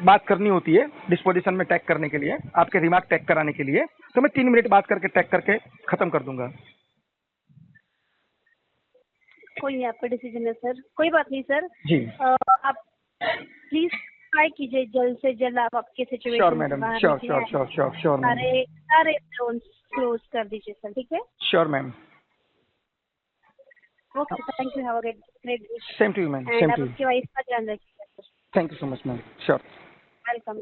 Speaker 3: बात करनी होती है डिस्पोजिशन में टैग करने के लिए, आपके रिमार्क टैग कराने के लिए, तो मैं 3 मिनट बात करके टैग करके खत्म कर दूंगा।
Speaker 2: कोई नहीं, आपका डिसीजन है सर, कोई बात नहीं सर।
Speaker 3: जी
Speaker 2: आप प्लीज ट्राई कीजिए जल्द से जल्द आप आपके
Speaker 3: श्योर
Speaker 2: सिचुएशन से
Speaker 3: मैडम,
Speaker 2: बाहर
Speaker 3: श्योर
Speaker 2: निकले
Speaker 3: श्योर
Speaker 2: हैं।
Speaker 3: श्योर श्योर श्योर मैम,
Speaker 2: सारे सारे क्लोज कर दीजिए सर, ठीक है।
Speaker 3: Sure ma'am.
Speaker 2: Okay, thank you, have a great day.
Speaker 3: Same to you ma'am,
Speaker 2: and
Speaker 3: same
Speaker 2: आप
Speaker 3: टू यू।
Speaker 2: आपकी वाइफ का ध्यान रखिएगा sir.
Speaker 3: Thank you so much ma'am, sure.
Speaker 2: Welcome.